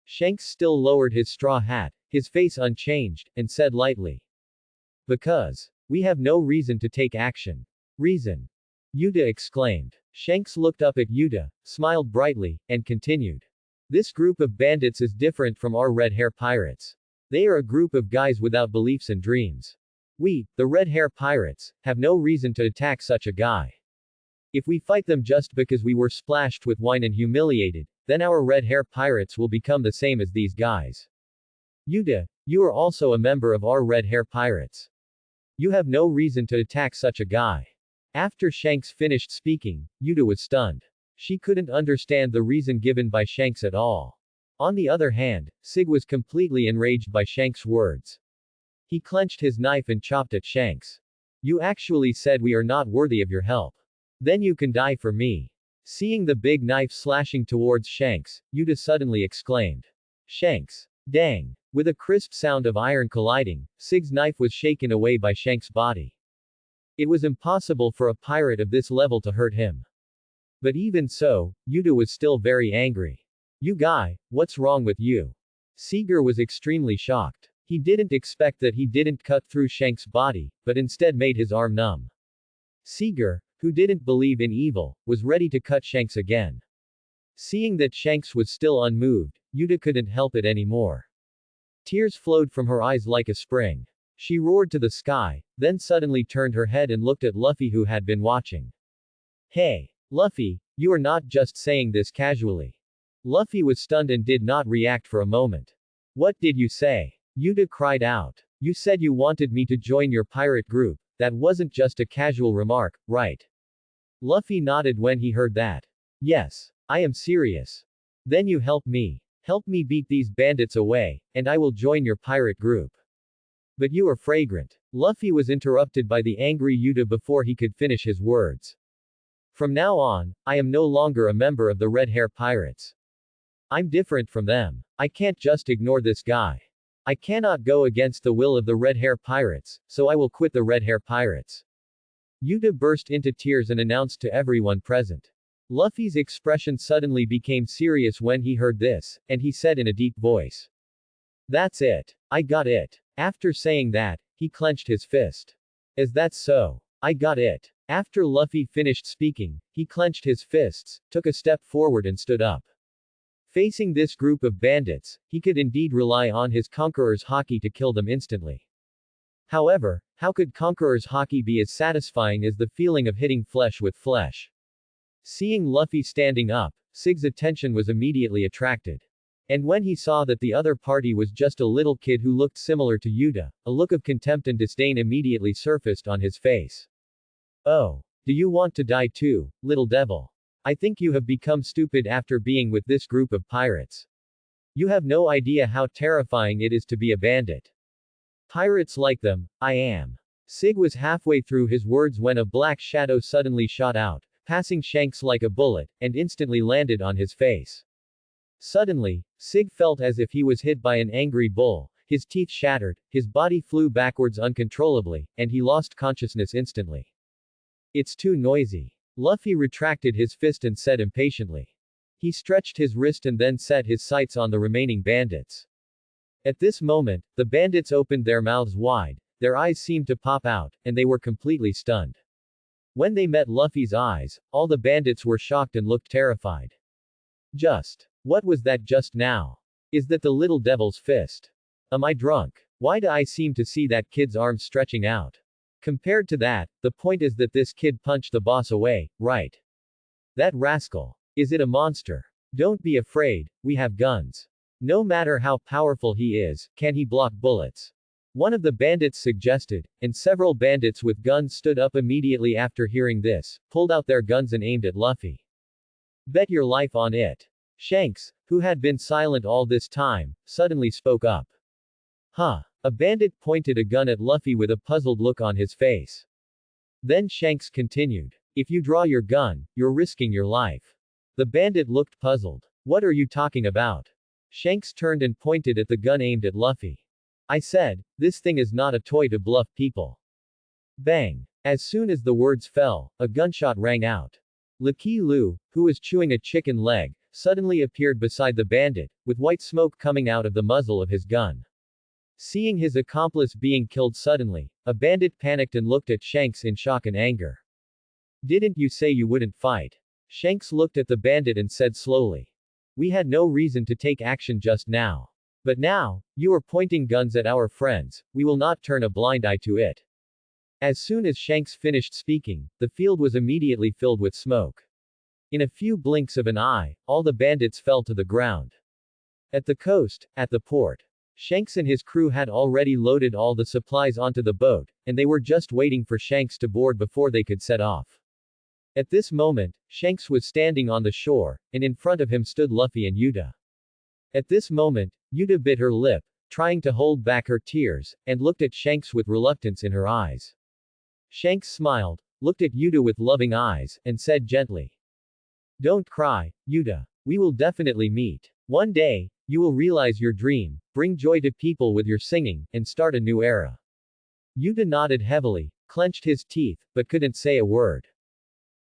A: Shanks still lowered his straw hat, his face unchanged, and said lightly, "Because we have no reason to take action." "Reason?" Yuta exclaimed. Shanks looked up at Yuta, smiled brightly, and continued. "This group of bandits is different from our red hair pirates. They are a group of guys without beliefs and dreams. We, the red hair pirates, have no reason to attack such a guy. If we fight them just because we were splashed with wine and humiliated, then our red hair pirates will become the same as these guys. Yuta, you are also a member of our red hair pirates. You have no reason to attack such a guy." After Shanks finished speaking, Yuta was stunned. She couldn't understand the reason given by Shanks at all. On the other hand, Sig was completely enraged by Shanks' words. He clenched his knife and chopped at Shanks. "You actually said we are not worthy of your help. Then you can die for me." Seeing the big knife slashing towards Shanks, Yuta suddenly exclaimed, "Shanks! Dang!" With a crisp sound of iron colliding, Sig's knife was shaken away by Shanks' body. It was impossible for a pirate of this level to hurt him. But even so, Yuta was still very angry. "You guy, what's wrong with you?" Seeger was extremely shocked. He didn't expect that he didn't cut through Shanks' body, but instead made his arm numb. Seeger, who didn't believe in evil, was ready to cut Shanks again. Seeing that Shanks was still unmoved, Yuta couldn't help it anymore. Tears flowed from her eyes like a spring. She roared to the sky, then suddenly turned her head and looked at Luffy who had been watching. Hey, Luffy, you are not just saying this casually. Luffy was stunned and did not react for a moment. What did you say? Yuta cried out. You said you wanted me to join your pirate group. That wasn't just a casual remark, right? Luffy nodded when he heard that. Yes, I am serious. Then you help me. Help me beat these bandits away, and I will join your pirate group. But you are fragrant. Luffy was interrupted by the angry Yuta before he could finish his words. From now on, I am no longer a member of the Red Hair Pirates. I'm different from them. I can't just ignore this guy. I cannot go against the will of the Red Hair Pirates, so I will quit the Red Hair Pirates. Yuta burst into tears and announced to everyone present. Luffy's expression suddenly became serious when he heard this, and he said in a deep voice. That's it. I got it. After saying that, he clenched his fist. Is that so? I got it. After Luffy finished speaking, he clenched his fists, took a step forward and stood up. Facing this group of bandits, he could indeed rely on his Conqueror's Haki to kill them instantly. However, how could Conqueror's Haki be as satisfying as the feeling of hitting flesh with flesh? Seeing Luffy standing up, Sig's attention was immediately attracted. And when he saw that the other party was just a little kid who looked similar to Yuta, a look of contempt and disdain immediately surfaced on his face. Oh, do you want to die too, little devil? I think you have become stupid after being with this group of pirates. You have no idea how terrifying it is to be a bandit. Pirates like them, I am. Sig was halfway through his words when a black shadow suddenly shot out, passing Shanks like a bullet, and instantly landed on his face. Suddenly, Sig felt as if he was hit by an angry bull, his teeth shattered, his body flew backwards uncontrollably, and he lost consciousness instantly. It's too noisy. Luffy retracted his fist and said impatiently. He stretched his wrist and then set his sights on the remaining bandits. At this moment, the bandits opened their mouths wide, their eyes seemed to pop out, and they were completely stunned. When they met Luffy's eyes, all the bandits were shocked and looked terrified. What was that just now? Is that the little devil's fist? Am I drunk? Why do I seem to see that kid's arms stretching out? Compared to that, the point is that this kid punched the boss away, right? That rascal. Is it a monster? Don't be afraid, we have guns. No matter how powerful he is, can he block bullets? One of the bandits suggested, and several bandits with guns stood up immediately after hearing this, pulled out their guns and aimed at Luffy. Bet your life on it. Shanks, who had been silent all this time, suddenly spoke up. Huh. A bandit pointed a gun at Luffy with a puzzled look on his face. Then Shanks continued. If you draw your gun, you're risking your life. The bandit looked puzzled. What are you talking about? Shanks turned and pointed at the gun aimed at Luffy. I said, this thing is not a toy to bluff people. Bang. As soon as the words fell, a gunshot rang out. Lucky Lu, who was chewing a chicken leg, suddenly appeared beside the bandit, with white smoke coming out of the muzzle of his gun. Seeing his accomplice being killed suddenly, a bandit panicked and looked at Shanks in shock and anger. Didn't you say you wouldn't fight? Shanks looked at the bandit and said slowly. We had no reason to take action just now. But now, you are pointing guns at our friends, we will not turn a blind eye to it. As soon as Shanks finished speaking, the field was immediately filled with smoke. In a few blinks of an eye, all the bandits fell to the ground. At the coast, at the port, Shanks and his crew had already loaded all the supplies onto the boat, and they were just waiting for Shanks to board before they could set off. At this moment, Shanks was standing on the shore, and in front of him stood Luffy and Yuta. At this moment, Yuta bit her lip, trying to hold back her tears, and looked at Shanks with reluctance in her eyes. Shanks smiled, looked at Yuta with loving eyes, and said gently. Don't cry, Yuta. We will definitely meet. One day, you will realize your dream, bring joy to people with your singing, and start a new era. Yuta nodded heavily, clenched his teeth, but couldn't say a word.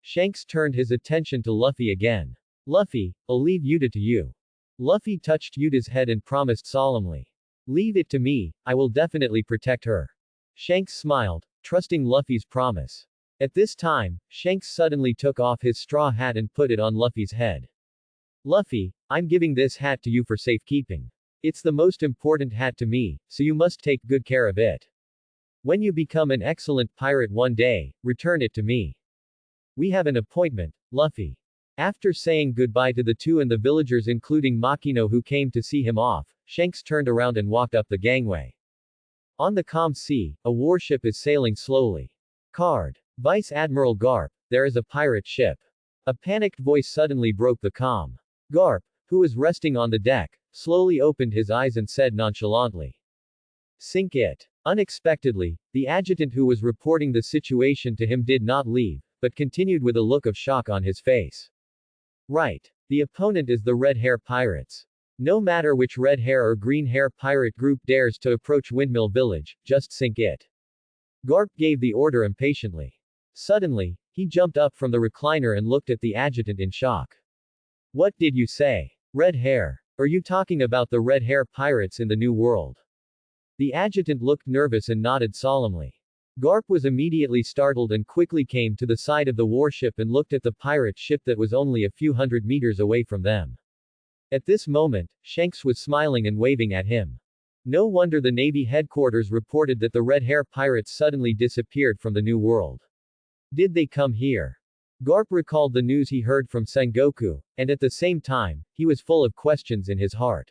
A: Shanks turned his attention to Luffy again. Luffy, I'll leave Yuta to you. Luffy touched Yuta's head and promised solemnly. Leave it to me, I will definitely protect her. Shanks smiled, trusting Luffy's promise. At this time, Shanks suddenly took off his straw hat and put it on Luffy's head. Luffy, I'm giving this hat to you for safekeeping. It's the most important hat to me, so you must take good care of it. When you become an excellent pirate one day, return it to me. We have an appointment, Luffy. After saying goodbye to the two and the villagers including Makino who came to see him off, Shanks turned around and walked up the gangway. On the calm sea, a warship is sailing slowly. Card. Vice Admiral Garp, there is a pirate ship. A panicked voice suddenly broke the calm. Garp, who was resting on the deck, slowly opened his eyes and said nonchalantly, "Sink it." Unexpectedly, the adjutant who was reporting the situation to him did not leave, but continued with a look of shock on his face. Right. The opponent is the Red Hair Pirates. No matter which red hair or green hair pirate group dares to approach Windmill Village, just sink it. Garp gave the order impatiently. Suddenly, he jumped up from the recliner and looked at the adjutant in shock. What did you say? Red hair? Are you talking about the red hair pirates in the New World? The adjutant looked nervous and nodded solemnly. Garp was immediately startled and quickly came to the side of the warship and looked at the pirate ship that was only a few hundred meters away from them. At this moment, Shanks was smiling and waving at him. No wonder the Navy headquarters reported that the red hair pirates suddenly disappeared from the New World. Did they come here? Garp recalled the news he heard from Sengoku, and at the same time, he was full of questions in his heart.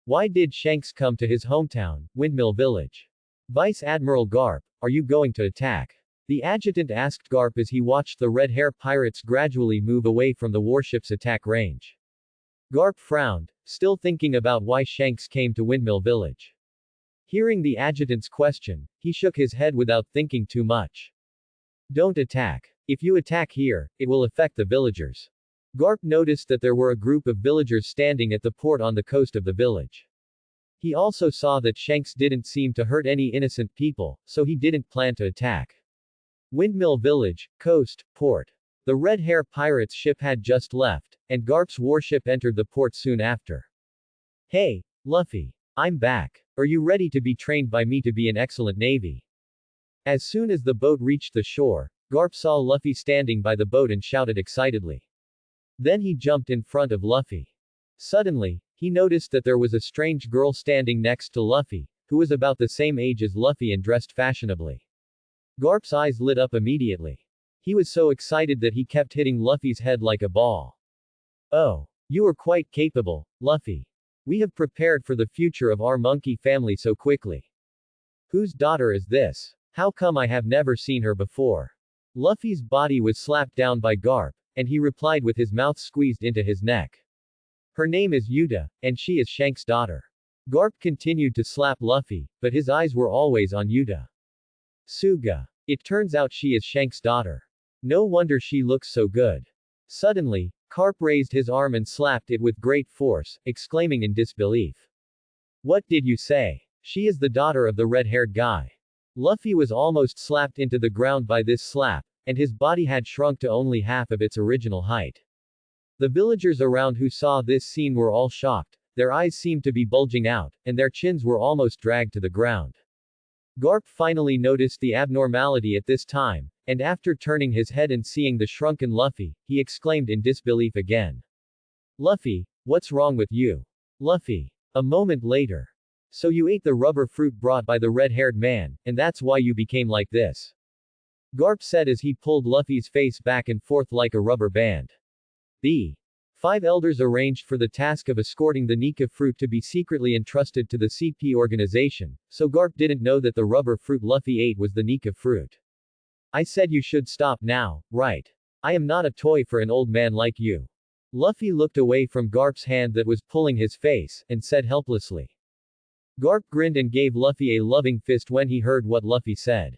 A: Why did Shanks come to his hometown, Windmill Village? Vice Admiral Garp, are you going to attack? The adjutant asked Garp as he watched the red hair pirates gradually move away from the warship's attack range. Garp frowned, still thinking about why Shanks came to Windmill Village. Hearing the adjutant's question, he shook his head without thinking too much. Don't attack. If you attack here, it will affect the villagers. Garp noticed that there were a group of villagers standing at the port on the coast of the village. He also saw that Shanks didn't seem to hurt any innocent people, so he didn't plan to attack. Windmill Village, coast, port. The red hair pirates ship had just left, and Garp's warship entered the port soon after. Hey, Luffy. I'm back. Are you ready to be trained by me to be an excellent navy? As soon as the boat reached the shore, Garp saw Luffy standing by the boat and shouted excitedly. Then he jumped in front of Luffy. Suddenly, he noticed that there was a strange girl standing next to Luffy, who was about the same age as Luffy and dressed fashionably. Garp's eyes lit up immediately. He was so excited that he kept hitting Luffy's head like a ball. Oh, you are quite capable, Luffy. We have prepared for the future of our monkey family so quickly. Whose daughter is this? How come I have never seen her before? Luffy's body was slapped down by Garp, and he replied with his mouth squeezed into his neck. Her name is Yuta, and she is Shanks' daughter. Garp continued to slap Luffy, but his eyes were always on Yuta. Suga. It turns out she is Shanks' daughter. No wonder she looks so good. Suddenly, Garp raised his arm and slapped it with great force, exclaiming in disbelief. What did you say? She is the daughter of the red-haired guy. Luffy was almost slapped into the ground by this slap, and his body had shrunk to only half of its original height. The villagers around who saw this scene were all shocked, their eyes seemed to be bulging out, and their chins were almost dragged to the ground. Garp finally noticed the abnormality at this time, and after turning his head and seeing the shrunken Luffy, he exclaimed in disbelief again. Luffy, what's wrong with you? Luffy. A moment later. So you ate the rubber fruit brought by the red-haired man, and that's why you became like this. Garp said as he pulled Luffy's face back and forth like a rubber band. The 5 elders arranged for the task of escorting the Nika fruit to be secretly entrusted to the CP organization, so Garp didn't know that the rubber fruit Luffy ate was the Nika fruit. I said you should stop now, right? I am not a toy for an old man like you. Luffy looked away from Garp's hand that was pulling his face, and said helplessly. Garp grinned and gave Luffy a loving fist when he heard what Luffy said.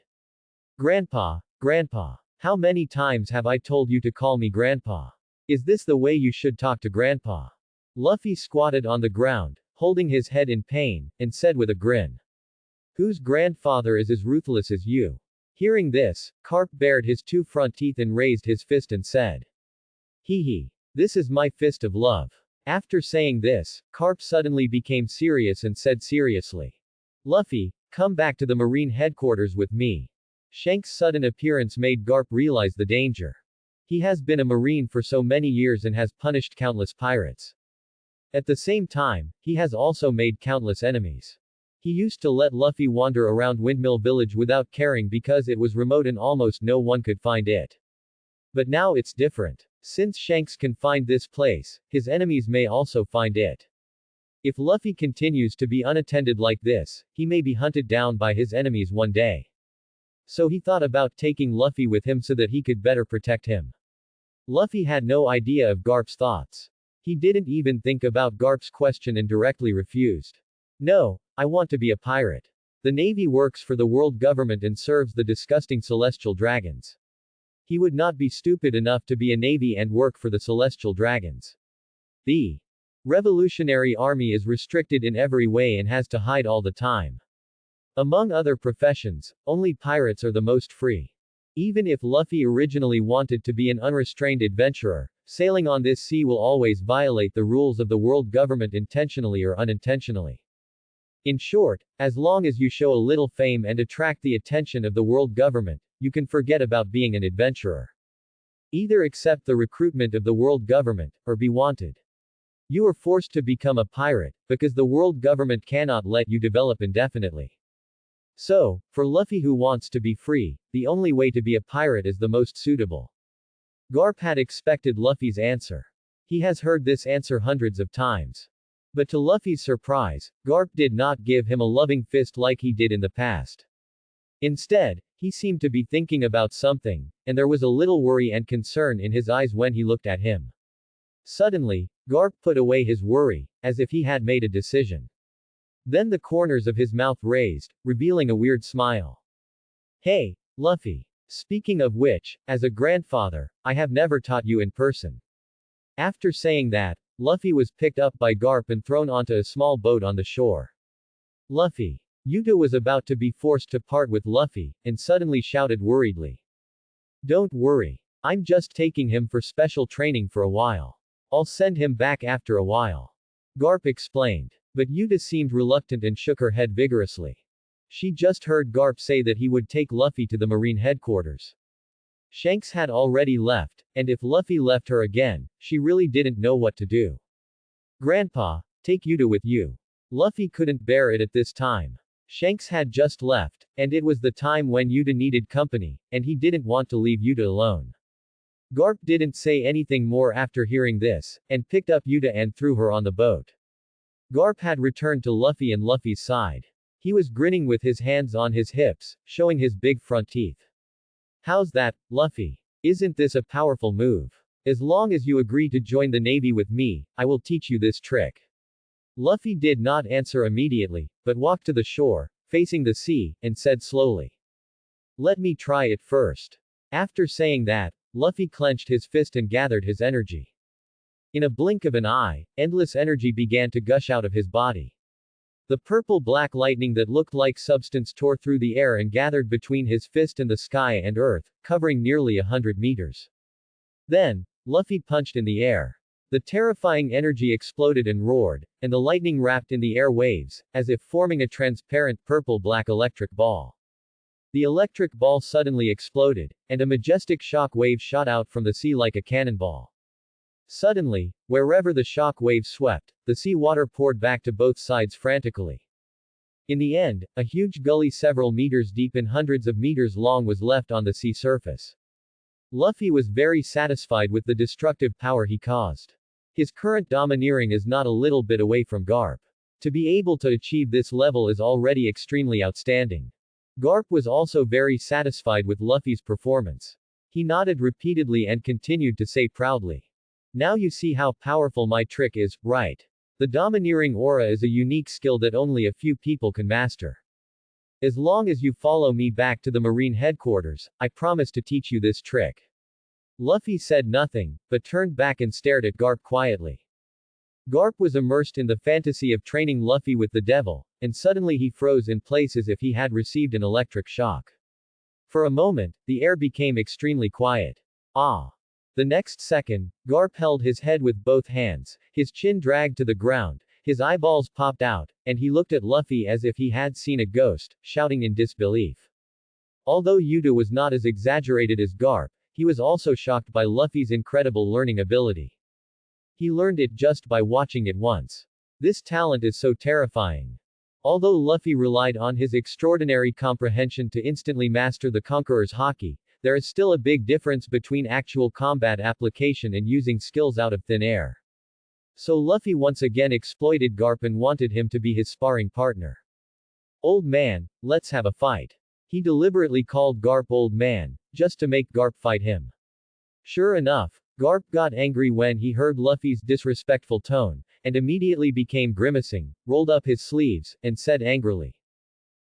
A: Grandpa, Grandpa. How many times have I told you to call me Grandpa? Is this the way you should talk to Grandpa? Luffy squatted on the ground, holding his head in pain, and said with a grin. Whose grandfather is as ruthless as you? Hearing this, Garp bared his 2 front teeth and raised his fist and said. Hee hee. This is my fist of love. After saying this, Garp suddenly became serious and said seriously. Luffy, come back to the Marine headquarters with me. Shanks' sudden appearance made Garp realize the danger. He has been a Marine for so many years and has punished countless pirates. At the same time, he has also made countless enemies. He used to let Luffy wander around Windmill Village without caring because it was remote and almost no one could find it. But now it's different. Since Shanks can find this place, his enemies may also find it. If Luffy continues to be unattended like this, he may be hunted down by his enemies one day. So he thought about taking Luffy with him so that he could better protect him. Luffy had no idea of Garp's thoughts. He didn't even think about Garp's question and directly refused. No, I want to be a pirate. The Navy works for the world government and serves the disgusting celestial dragons. He would not be stupid enough to be a Navy and work for the celestial dragons. The Revolutionary Army is restricted in every way and has to hide all the time. Among other professions, only pirates are the most free. Even if Luffy originally wanted to be an unrestrained adventurer, sailing on this sea will always violate the rules of the world government intentionally or unintentionally. In short, as long as you show a little fame and attract the attention of the world government, you can forget about being an adventurer. Either accept the recruitment of the world government, or be wanted. You are forced to become a pirate, because the world government cannot let you develop indefinitely. So, for Luffy who wants to be free, the only way to be a pirate is the most suitable. Garp had expected Luffy's answer. He has heard this answer hundreds of times. But to Luffy's surprise, Garp did not give him a loving fist like he did in the past. Instead, he seemed to be thinking about something, and there was a little worry and concern in his eyes when he looked at him. Suddenly, Garp put away his worry, as if he had made a decision. Then the corners of his mouth raised, revealing a weird smile. Hey, Luffy. Speaking of which, as a grandfather, I have never taught you in person. After saying that, Luffy was picked up by Garp and thrown onto a small boat on the shore. Luffy. Yuta was about to be forced to part with Luffy, and suddenly shouted worriedly. Don't worry. I'm just taking him for special training for a while. I'll send him back after a while. Garp explained. But Yuta seemed reluctant and shook her head vigorously. She just heard Garp say that he would take Luffy to the Marine headquarters. Shanks had already left, and if Luffy left her again, she really didn't know what to do. Grandpa, take Yuta with you. Luffy couldn't bear it at this time. Shanks had just left, and it was the time when Yuta needed company, and he didn't want to leave Yuta alone. Garp didn't say anything more after hearing this, and picked up Yuta and threw her on the boat. Garp had returned to Luffy and Luffy's side. He was grinning with his hands on his hips, showing his big front teeth. How's that, Luffy? Isn't this a powerful move? As long as you agree to join the Navy with me, I will teach you this trick. Luffy did not answer immediately, but walked to the shore, facing the sea, and said slowly. Let me try it first. After saying that, Luffy clenched his fist and gathered his energy. In a blink of an eye, endless energy began to gush out of his body. The purple-black lightning that looked like substance tore through the air and gathered between his fist and the sky and earth, covering nearly 100 meters. Then, Luffy punched in the air. The terrifying energy exploded and roared, and the lightning wrapped in the air waves, as if forming a transparent purple-black electric ball. The electric ball suddenly exploded, and a majestic shock wave shot out from the sea like a cannonball. Suddenly, wherever the shock wave swept, the sea water poured back to both sides frantically. In the end, a huge gully several meters deep and hundreds of meters long was left on the sea surface. Luffy was very satisfied with the destructive power he caused. His current domineering is not a little bit away from Garp. To be able to achieve this level is already extremely outstanding. Garp was also very satisfied with Luffy's performance. He nodded repeatedly and continued to say proudly. Now you see how powerful my trick is, right? The domineering aura is a unique skill that only a few people can master. As long as you follow me back to the Marine headquarters, I promise to teach you this trick. Luffy said nothing, but turned back and stared at Garp quietly. Garp was immersed in the fantasy of training Luffy with the devil, and suddenly he froze in place as if he had received an electric shock. For a moment, the air became extremely quiet. Ah! The next second, Garp held his head with both hands, his chin dragged to the ground, his eyeballs popped out, and he looked at Luffy as if he had seen a ghost, shouting in disbelief. Although Yuta was not as exaggerated as Garp, he was also shocked by Luffy's incredible learning ability. He learned it just by watching it once. This talent is so terrifying. Although Luffy relied on his extraordinary comprehension to instantly master the Conqueror's haki, there is still a big difference between actual combat application and using skills out of thin air. So Luffy once again exploited Garp and wanted him to be his sparring partner. Old man, let's have a fight. He deliberately called Garp old man, just to make Garp fight him. Sure enough, Garp got angry when he heard Luffy's disrespectful tone, and immediately became grimacing, rolled up his sleeves, and said angrily,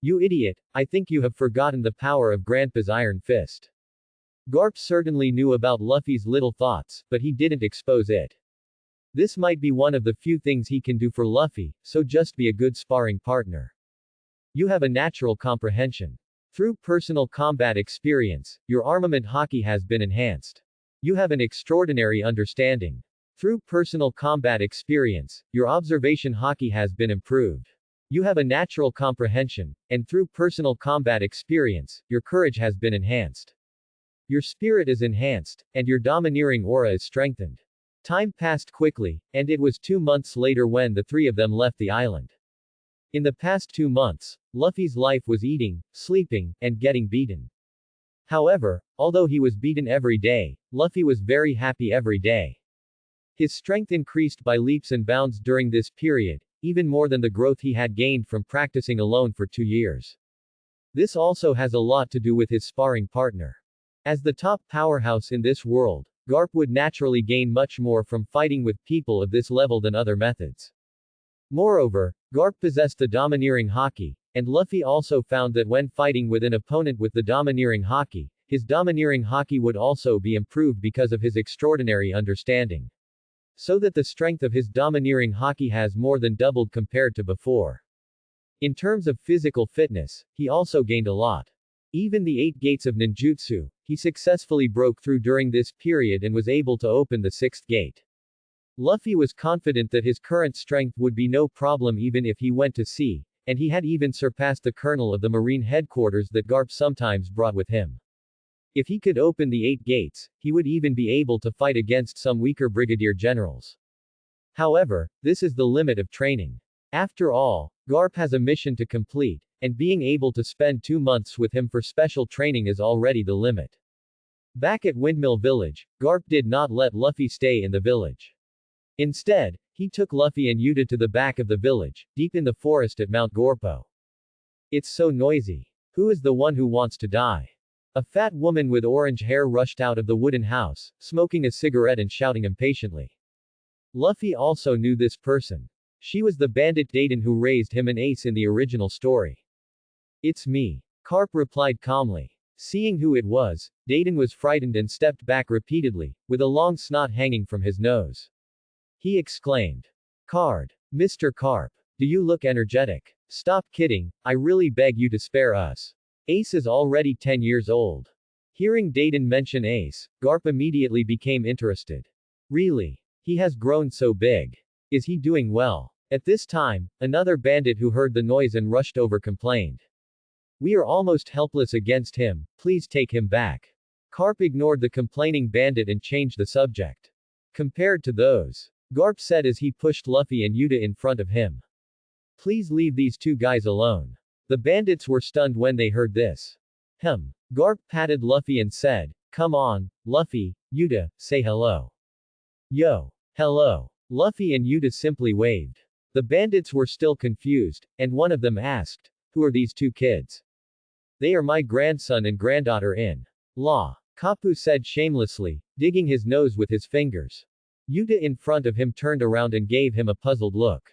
A: "You idiot, I think you have forgotten the power of Grandpa's iron fist." Garp certainly knew about Luffy's little thoughts, but he didn't expose it. This might be one of the few things he can do for Luffy, so just be a good sparring partner. You have a natural comprehension. Through personal combat experience, your armament haki has been enhanced. You have an extraordinary understanding. Through personal combat experience, your observation haki has been improved. You have a natural comprehension, and through personal combat experience, your courage has been enhanced. Your spirit is enhanced, and your domineering aura is strengthened. Time passed quickly, and it was 2 months later when the three of them left the island. In the past 2 months, Luffy's life was eating, sleeping, and getting beaten. However, although he was beaten every day, Luffy was very happy every day. His strength increased by leaps and bounds during this period, even more than the growth he had gained from practicing alone for 2 years. This also has a lot to do with his sparring partner. As the top powerhouse in this world, Garp would naturally gain much more from fighting with people of this level than other methods. Moreover, Garp possessed the domineering haki, and Luffy also found that when fighting with an opponent with the domineering haki, his domineering haki would also be improved because of his extraordinary understanding. So that the strength of his domineering haki has more than doubled compared to before. In terms of physical fitness, he also gained a lot. Even the 8 gates of ninjutsu, he successfully broke through during this period and was able to open the 6th gate. Luffy was confident that his current strength would be no problem even if he went to sea, and he had even surpassed the colonel of the marine headquarters that Garp sometimes brought with him. If he could open the 8 gates, he would even be able to fight against some weaker brigadier generals. However, this is the limit of training. After all, Garp has a mission to complete, and being able to spend 2 months with him for special training is already the limit. Back at Windmill Village, Garp did not let Luffy stay in the village. Instead, he took Luffy and Yuta to the back of the village, deep in the forest at Mount Gorpo. It's so noisy. Who is the one who wants to die? A fat woman with orange hair rushed out of the wooden house, smoking a cigarette and shouting impatiently. Luffy also knew this person. She was the bandit Dayton who raised him an ace in the original story. It's me. Garp replied calmly. Seeing who it was, Dayton was frightened and stepped back repeatedly, with a long snot hanging from his nose. He exclaimed. Card. Mr. Garp. Do you look energetic? Stop kidding, I really beg you to spare us. Ace is already 10 years old. Hearing Dayton mention Ace, Garp immediately became interested. Really? He has grown so big. Is he doing well? At this time, another bandit who heard the noise and rushed over complained. We are almost helpless against him, please take him back. Garp ignored the complaining bandit and changed the subject. Compared to those, Garp said as he pushed Luffy and Yuta in front of him. Please leave these 2 guys alone. The bandits were stunned when they heard this. Garp patted Luffy and said, come on, Luffy, Yuta, say hello. Yo. Hello. Luffy and Yuta simply waved. The bandits were still confused, and one of them asked, who are these 2 kids? They are my grandson and granddaughter in law. Kapu said shamelessly, digging his nose with his fingers. Yuta in front of him turned around and gave him a puzzled look.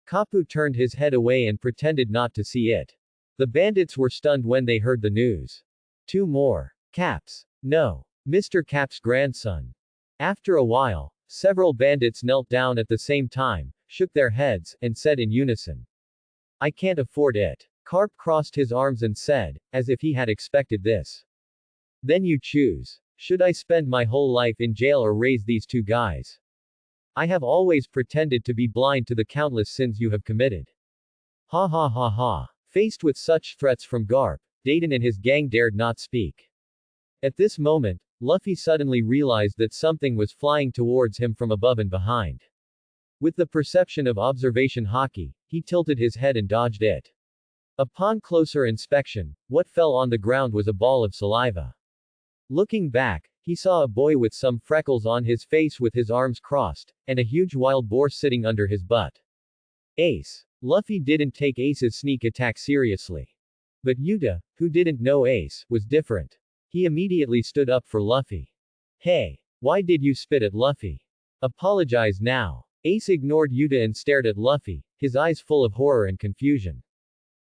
A: Kapu turned his head away and pretended not to see it. The bandits were stunned when they heard the news. 2 more. Caps. No. Mr. Cap's grandson. After a while, several bandits knelt down at the same time, shook their heads, and said in unison. I can't afford it. Garp crossed his arms and said, as if he had expected this. Then you choose. Should I spend my whole life in jail or raise these 2 guys? I have always pretended to be blind to the countless sins you have committed. Ha ha ha ha. Faced with such threats from Garp, Dayton and his gang dared not speak. At this moment, Luffy suddenly realized that something was flying towards him from above and behind. With the perception of observation haki, he tilted his head and dodged it. Upon closer inspection, what fell on the ground was a ball of saliva. Looking back, he saw a boy with some freckles on his face with his arms crossed, and a huge wild boar sitting under his butt. Ace. Luffy didn't take Ace's sneak attack seriously. But Yuta, who didn't know Ace, was different. He immediately stood up for Luffy. Hey, why did you spit at Luffy? Apologize now. Ace ignored Yuta and stared at Luffy, his eyes full of horror and confusion.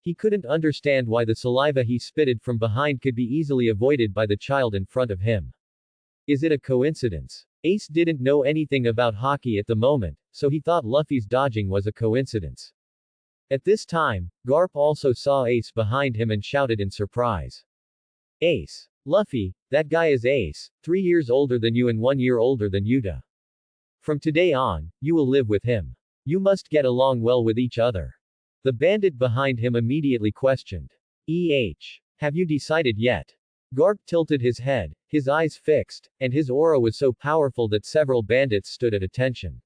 A: He couldn't understand why the saliva he spitted from behind could be easily avoided by the child in front of him. Is it a coincidence? Ace didn't know anything about haki at the moment, so he thought Luffy's dodging was a coincidence. At this time, Garp also saw Ace behind him and shouted in surprise. Ace. Luffy, that guy is Ace, 3 years older than you and 1 year older than Yuta. From today on, you will live with him. You must get along well with each other. The bandit behind him immediately questioned. Have you decided yet? Garp tilted his head, his eyes fixed, and his aura was so powerful that several bandits stood at attention.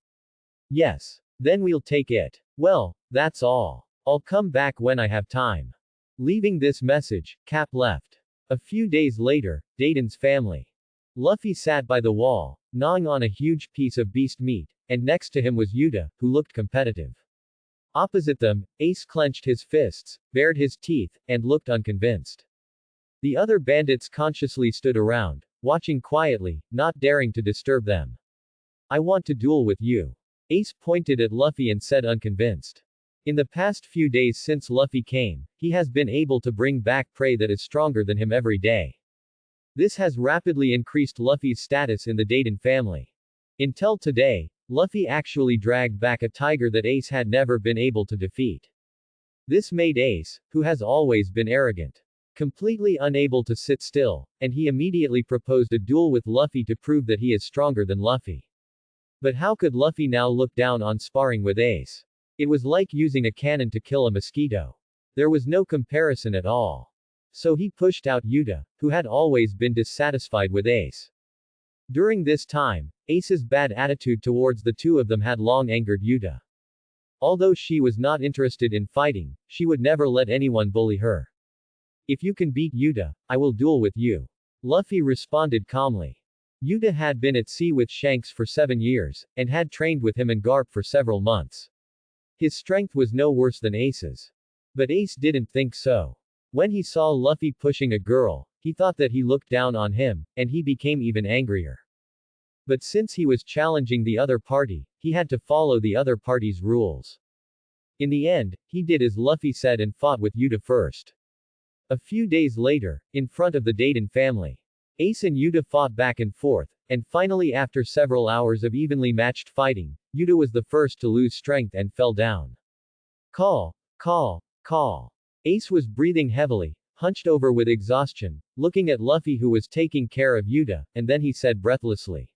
A: Yes. Then we'll take it. Well, that's all. I'll come back when I have time. Leaving this message, Cap left. A few days later, Dayton's family. Luffy sat by the wall, gnawing on a huge piece of beast meat, and next to him was Yuta, who looked competitive. Opposite them, Ace clenched his fists, bared his teeth, and looked unconvinced. The other bandits consciously stood around, watching quietly, not daring to disturb them. I want to duel with you. Ace pointed at Luffy and said unconvinced. In the past few days since Luffy came, he has been able to bring back prey that is stronger than him every day. This has rapidly increased Luffy's status in the Dayton family. Until today, Luffy actually dragged back a tiger that Ace had never been able to defeat. This made Ace, who has always been arrogant, completely unable to sit still, and he immediately proposed a duel with Luffy to prove that he is stronger than Luffy. But how could Luffy now look down on sparring with Ace? It was like using a cannon to kill a mosquito. There was no comparison at all. So he pushed out Yuta, who had always been dissatisfied with Ace. During this time, Ace's bad attitude towards the two of them had long angered Yuta. Although she was not interested in fighting, she would never let anyone bully her. If you can beat Yuta, I will duel with you. Luffy responded calmly. Yuta had been at sea with Shanks for 7 years, and had trained with him and Garp for several months. His strength was no worse than Ace's. But Ace didn't think so. When he saw Luffy pushing a girl, he thought that he looked down on him, and he became even angrier. But since he was challenging the other party, he had to follow the other party's rules. In the end, he did as Luffy said and fought with Yuta first. A few days later, in front of the Dayton family, Ace and Yuta fought back and forth, and finally after several hours of evenly matched fighting, Yuta was the first to lose strength and fell down. Call. Ace was breathing heavily, hunched over with exhaustion, looking at Luffy who was taking care of Yuta, and then he said breathlessly.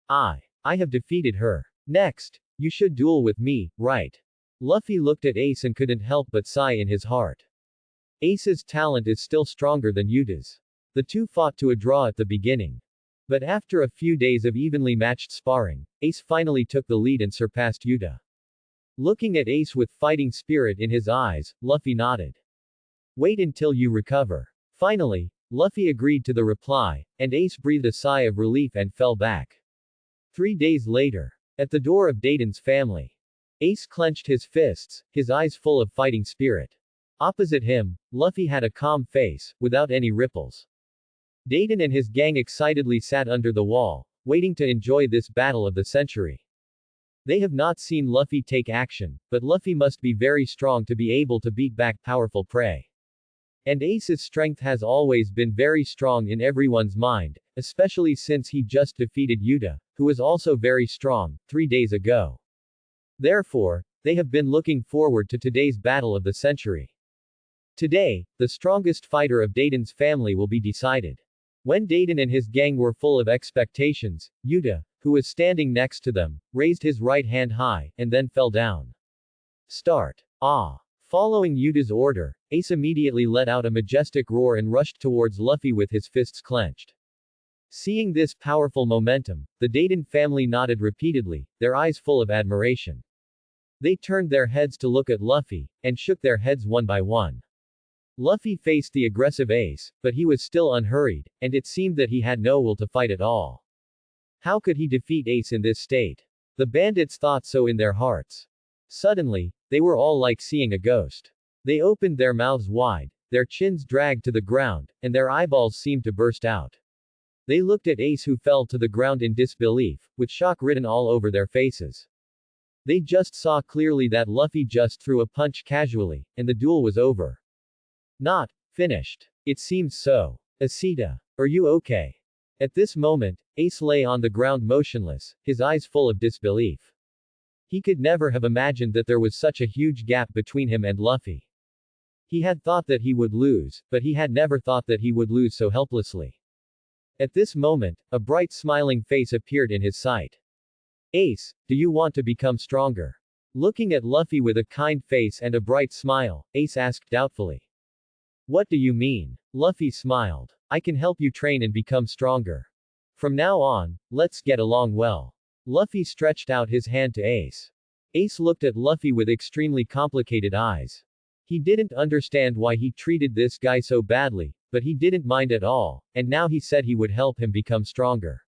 A: I have defeated her. Next, you should duel with me, right? Luffy looked at Ace and couldn't help but sigh in his heart. Ace's talent is still stronger than Yuta's. The two fought to a draw at the beginning. But after a few days of evenly matched sparring, Ace finally took the lead and surpassed Yuta. Looking at Ace with fighting spirit in his eyes, Luffy nodded. Wait until you recover. Finally, Luffy agreed to the reply, and Ace breathed a sigh of relief and fell back. 3 days later, at the door of Dayton's family, Ace clenched his fists, his eyes full of fighting spirit. Opposite him, Luffy had a calm face, without any ripples. Dayton and his gang excitedly sat under the wall, waiting to enjoy this battle of the century. They have not seen Luffy take action, but Luffy must be very strong to be able to beat back powerful prey. And Ace's strength has always been very strong in everyone's mind, especially since he just defeated Yuta, who was also very strong, 3 days ago. Therefore, they have been looking forward to today's battle of the century. Today, the strongest fighter of Dayton's family will be decided. When Dayton and his gang were full of expectations, Yuta, who was standing next to them, raised his right hand high, and then fell down. Start. Following Yuta's order, Ace immediately let out a majestic roar and rushed towards Luffy with his fists clenched. Seeing this powerful momentum, the Dayton family nodded repeatedly, their eyes full of admiration. They turned their heads to look at Luffy, and shook their heads one by one. Luffy faced the aggressive Ace, but he was still unhurried, and it seemed that he had no will to fight at all. How could he defeat Ace in this state? The bandits thought so in their hearts. Suddenly, they were all like seeing a ghost. They opened their mouths wide, their chins dragged to the ground, and their eyeballs seemed to burst out. They looked at Ace, who fell to the ground in disbelief, with shock written all over their faces. They just saw clearly that Luffy just threw a punch casually, and the duel was over. Not finished. It seems so. Asita, are you okay? At this moment, Ace lay on the ground motionless, his eyes full of disbelief. He could never have imagined that there was such a huge gap between him and Luffy. He had thought that he would lose, but he had never thought that he would lose so helplessly. At this moment, a bright smiling face appeared in his sight. Ace, do you want to become stronger? Looking at Luffy with a kind face and a bright smile, Ace asked doubtfully. What do you mean? Luffy smiled. I can help you train and become stronger. From now on, let's get along well. Luffy stretched out his hand to Ace. Ace looked at Luffy with extremely complicated eyes. He didn't understand why he treated this guy so badly, but he didn't mind at all, and now he said he would help him become stronger.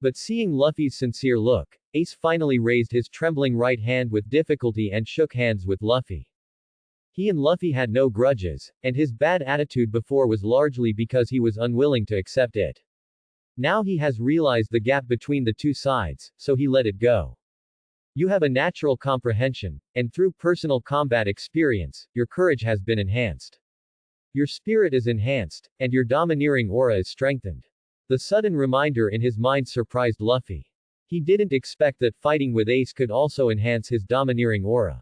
A: But seeing Luffy's sincere look, Ace finally raised his trembling right hand with difficulty and shook hands with Luffy. He and Luffy had no grudges, and his bad attitude before was largely because he was unwilling to accept it. Now he has realized the gap between the two sides, so he let it go. You have a natural comprehension, and through personal combat experience, your courage has been enhanced. Your spirit is enhanced, and your domineering aura is strengthened. The sudden reminder in his mind surprised Luffy. He didn't expect that fighting with Ace could also enhance his domineering aura.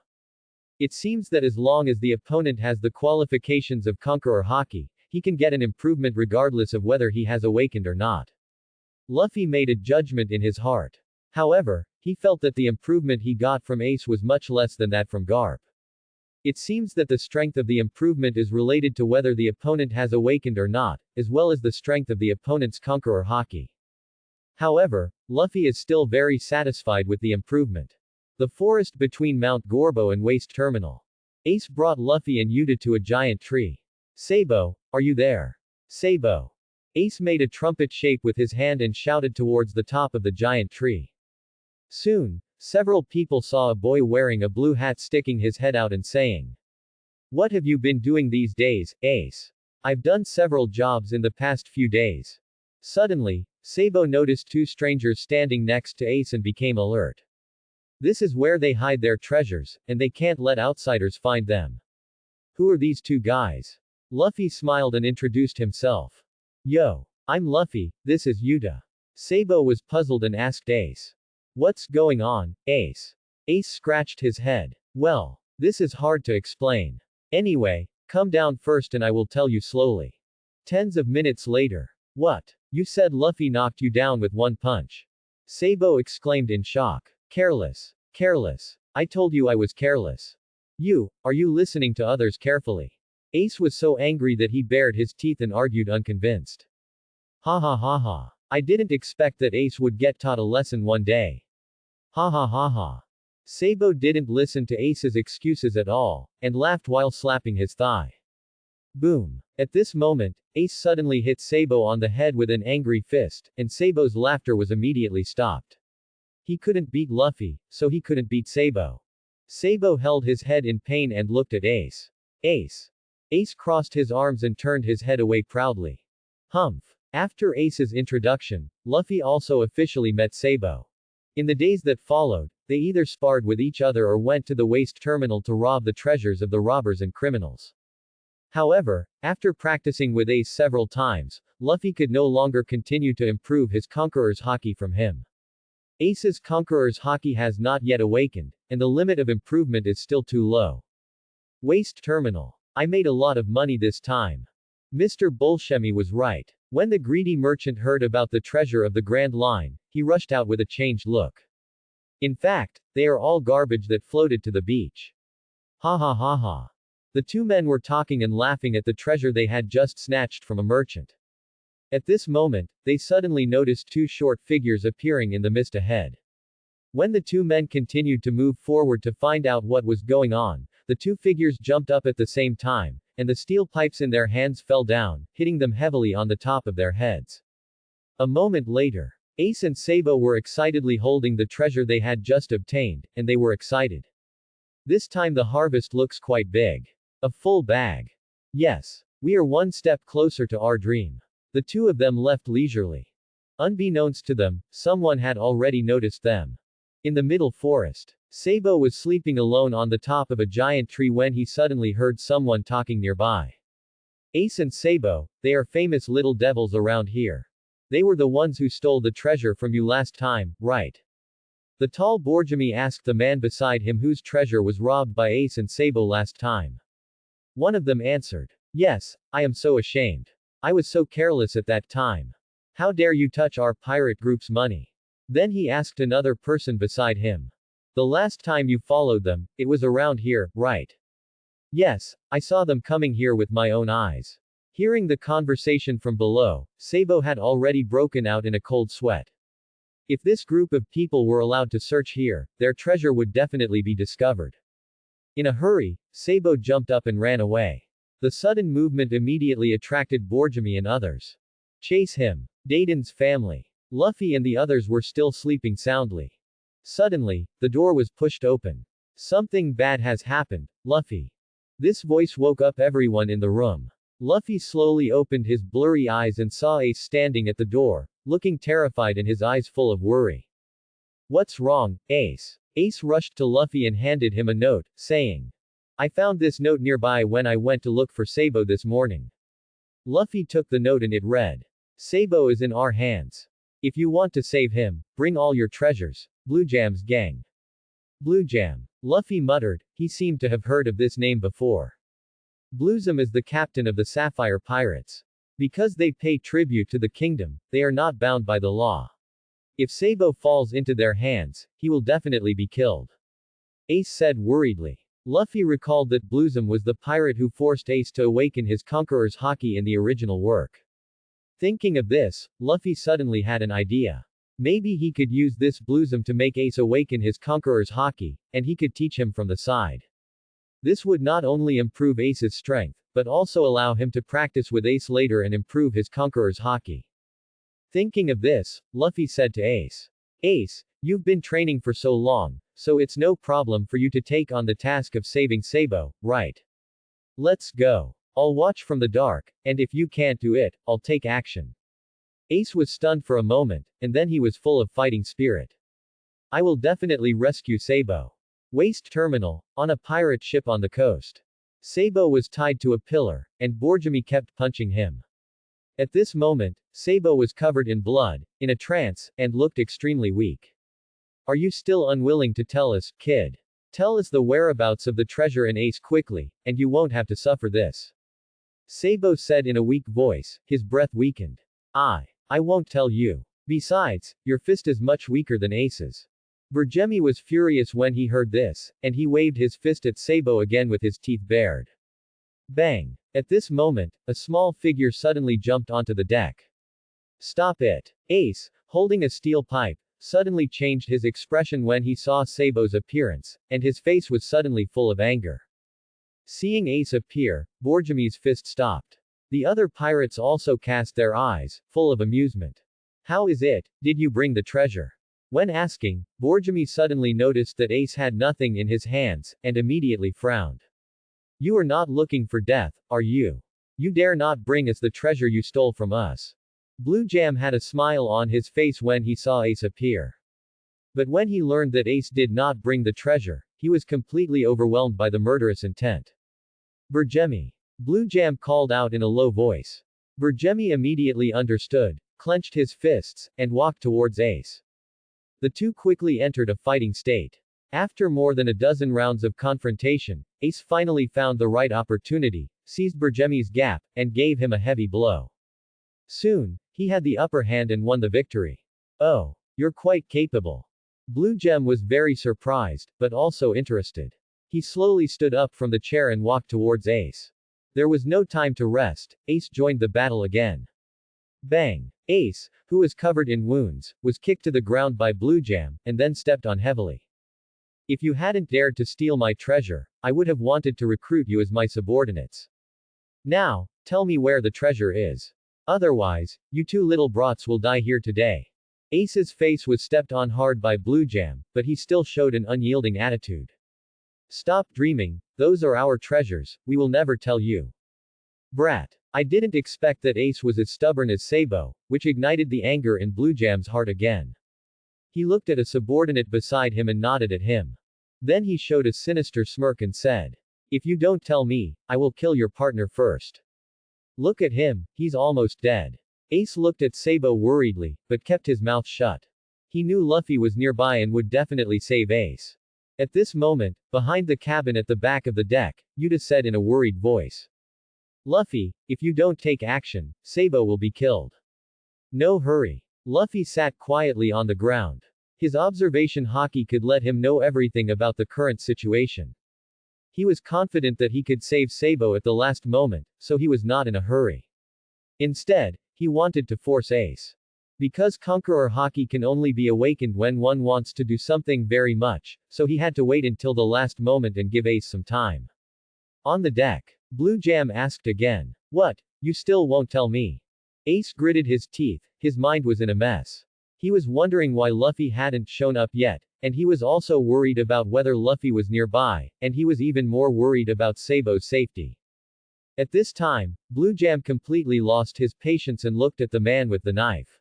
A: It seems that as long as the opponent has the qualifications of Conqueror Haki, he can get an improvement regardless of whether he has awakened or not. Luffy made a judgment in his heart. However, he felt that the improvement he got from Ace was much less than that from Garp. It seems that the strength of the improvement is related to whether the opponent has awakened or not, as well as the strength of the opponent's Conqueror Haki. However, Luffy is still very satisfied with the improvement. The forest between Mount Gorbo and Waste Terminal. Ace brought Luffy and Yuta to a giant tree. Sabo, are you there? Sabo. Ace made a trumpet shape with his hand and shouted towards the top of the giant tree. Soon, several people saw a boy wearing a blue hat sticking his head out and saying, "What have you been doing these days, Ace?" "I've done several jobs in the past few days." Suddenly, Sabo noticed two strangers standing next to Ace and became alert. This is where they hide their treasures, and they can't let outsiders find them. Who are these two guys? Luffy smiled and introduced himself. Yo, I'm Luffy, this is Yuta. Sabo was puzzled and asked Ace. What's going on, Ace? Ace scratched his head. Well, this is hard to explain. Anyway, come down first and I will tell you slowly. Tens of minutes later. What? You said Luffy knocked you down with one punch. Sabo exclaimed in shock. Careless. Careless. I told you I was careless. Are you listening to others carefully? Ace was so angry that he bared his teeth and argued unconvinced. Ha ha ha ha. I didn't expect that Ace would get taught a lesson one day. Ha ha ha ha. Sabo didn't listen to Ace's excuses at all, and laughed while slapping his thigh. Boom. At this moment, Ace suddenly hit Sabo on the head with an angry fist, and Sabo's laughter was immediately stopped. He couldn't beat Luffy, so he couldn't beat Sabo. Sabo held his head in pain and looked at Ace. Ace. Ace crossed his arms and turned his head away proudly. Humph. After Ace's introduction, Luffy also officially met Sabo. In the days that followed, they either sparred with each other or went to the waste terminal to rob the treasures of the robbers and criminals. However, after practicing with Ace several times, Luffy could no longer continue to improve his Conqueror's Haki from him. Ace's Conqueror's Haki has not yet awakened, and the limit of improvement is still too low. Waste Terminal. I made a lot of money this time. Mr. Bolshemi was right. When the greedy merchant heard about the treasure of the Grand Line, he rushed out with a changed look. In fact, they are all garbage that floated to the beach. Ha ha ha ha. The two men were talking and laughing at the treasure they had just snatched from a merchant. At this moment, they suddenly noticed two short figures appearing in the mist ahead. When the two men continued to move forward to find out what was going on, the two figures jumped up at the same time, and the steel pipes in their hands fell down, hitting them heavily on the top of their heads. A moment later, Ace and Sabo were excitedly holding the treasure they had just obtained, and they were excited. This time the harvest looks quite big. A full bag. Yes. We are one step closer to our dream. The two of them left leisurely. Unbeknownst to them, someone had already noticed them. In the middle forest, Sabo was sleeping alone on the top of a giant tree when he suddenly heard someone talking nearby. Ace and Sabo, they are famous little devils around here. They were the ones who stole the treasure from you last time, right? The tall Borjami asked the man beside him whose treasure was robbed by Ace and Sabo last time. One of them answered, "Yes, I am so ashamed. I was so careless at that time. How dare you touch our pirate group's money?" Then he asked another person beside him. "The last time you followed them, it was around here, right?" "Yes, I saw them coming here with my own eyes." Hearing the conversation from below, Sabo had already broken out in a cold sweat. If this group of people were allowed to search here, their treasure would definitely be discovered. In a hurry, Sabo jumped up and ran away. The sudden movement immediately attracted Borjami and others. Chase him. Dayton's family. Luffy and the others were still sleeping soundly. Suddenly, the door was pushed open. "Something bad has happened, Luffy." This voice woke up everyone in the room. Luffy slowly opened his blurry eyes and saw Ace standing at the door, looking terrified and his eyes full of worry. "What's wrong, Ace?" Ace rushed to Luffy and handed him a note, saying, "I found this note nearby when I went to look for Sabo this morning." Luffy took the note and it read, "Sabo is in our hands. If you want to save him, bring all your treasures. Blue Jam's gang." Blue Jam. Luffy muttered, he seemed to have heard of this name before. Bluejam is the captain of the Sapphire Pirates. Because they pay tribute to the kingdom, they are not bound by the law. If Sabo falls into their hands, he will definitely be killed. Ace said worriedly. Luffy recalled that Bluejam was the pirate who forced Ace to awaken his conqueror's haki in the original work. Thinking of this, Luffy suddenly had an idea. Maybe he could use this Bluejam to make Ace awaken his conqueror's haki, and he could teach him from the side. This would not only improve Ace's strength, but also allow him to practice with Ace later and improve his conqueror's haki. Thinking of this, Luffy said to Ace, "Ace, you've been training for so long, so it's no problem for you to take on the task of saving Sabo, right? Let's go. I'll watch from the dark, and if you can't do it, I'll take action." Ace was stunned for a moment, and then he was full of fighting spirit. "I will definitely rescue Sabo." Waste Terminal, on a pirate ship on the coast. Sabo was tied to a pillar, and Borjami kept punching him. At this moment, Sabo was covered in blood, in a trance, and looked extremely weak. "Are you still unwilling to tell us, kid? Tell us the whereabouts of the treasure and Ace quickly, and you won't have to suffer this." Sabo said in a weak voice, his breath weakened. I won't tell you. Besides, your fist is much weaker than Ace's." Borjami was furious when he heard this, and he waved his fist at Sabo again with his teeth bared. Bang! At this moment, a small figure suddenly jumped onto the deck. "Stop it!" Ace, holding a steel pipe, suddenly changed his expression when he saw Sabo's appearance, and his face was suddenly full of anger. Seeing Ace appear, Borjami's fist stopped. The other pirates also cast their eyes, full of amusement. "How is it, did you bring the treasure?" When asking, Borjami suddenly noticed that Ace had nothing in his hands, and immediately frowned. "You are not looking for death, are you? You dare not bring us the treasure you stole from us." Blue Jam had a smile on his face when he saw Ace appear. But when he learned that Ace did not bring the treasure, he was completely overwhelmed by the murderous intent. "Borjami!" Blue Jam called out in a low voice. Borjami immediately understood, clenched his fists, and walked towards Ace. The two quickly entered a fighting state. After more than a dozen rounds of confrontation, Ace finally found the right opportunity, seized Borjami's gap, and gave him a heavy blow. Soon, he had the upper hand and won the victory. "Oh, you're quite capable." Blue Gem was very surprised, but also interested. He slowly stood up from the chair and walked towards Ace. There was no time to rest, Ace joined the battle again. Bang! Ace, who was covered in wounds, was kicked to the ground by Blue Jam, and then stepped on heavily. If you hadn't dared to steal my treasure, I would have wanted to recruit you as my subordinates. Now, tell me where the treasure is. Otherwise, you two little brats will die here today. Ace's face was stepped on hard by Blue Jam, but he still showed an unyielding attitude. Stop dreaming, those are our treasures, we will never tell you. Brat. I didn't expect that Ace was as stubborn as Sabo, which ignited the anger in Blue Jam's heart again. He looked at a subordinate beside him and nodded at him. Then he showed a sinister smirk and said, if you don't tell me, I will kill your partner first. Look at him, he's almost dead. Ace looked at Sabo worriedly, but kept his mouth shut. He knew Luffy was nearby and would definitely save Ace. At this moment, behind the cabin at the back of the deck, Yuta said in a worried voice. Luffy, if you don't take action, Sabo will be killed. No hurry. Luffy sat quietly on the ground. His observation haki could let him know everything about the current situation. He was confident that he could save Sabo at the last moment, so he was not in a hurry. Instead, he wanted to force Ace. Because Conqueror haki can only be awakened when one wants to do something very much, so he had to wait until the last moment and give Ace some time. On the deck, Blue Jam asked again. What, you still won't tell me? Ace gritted his teeth, his mind was in a mess. He was wondering why Luffy hadn't shown up yet, and he was also worried about whether Luffy was nearby, and he was even more worried about Sabo's safety. At this time, Blue Jam completely lost his patience and looked at the man with the knife.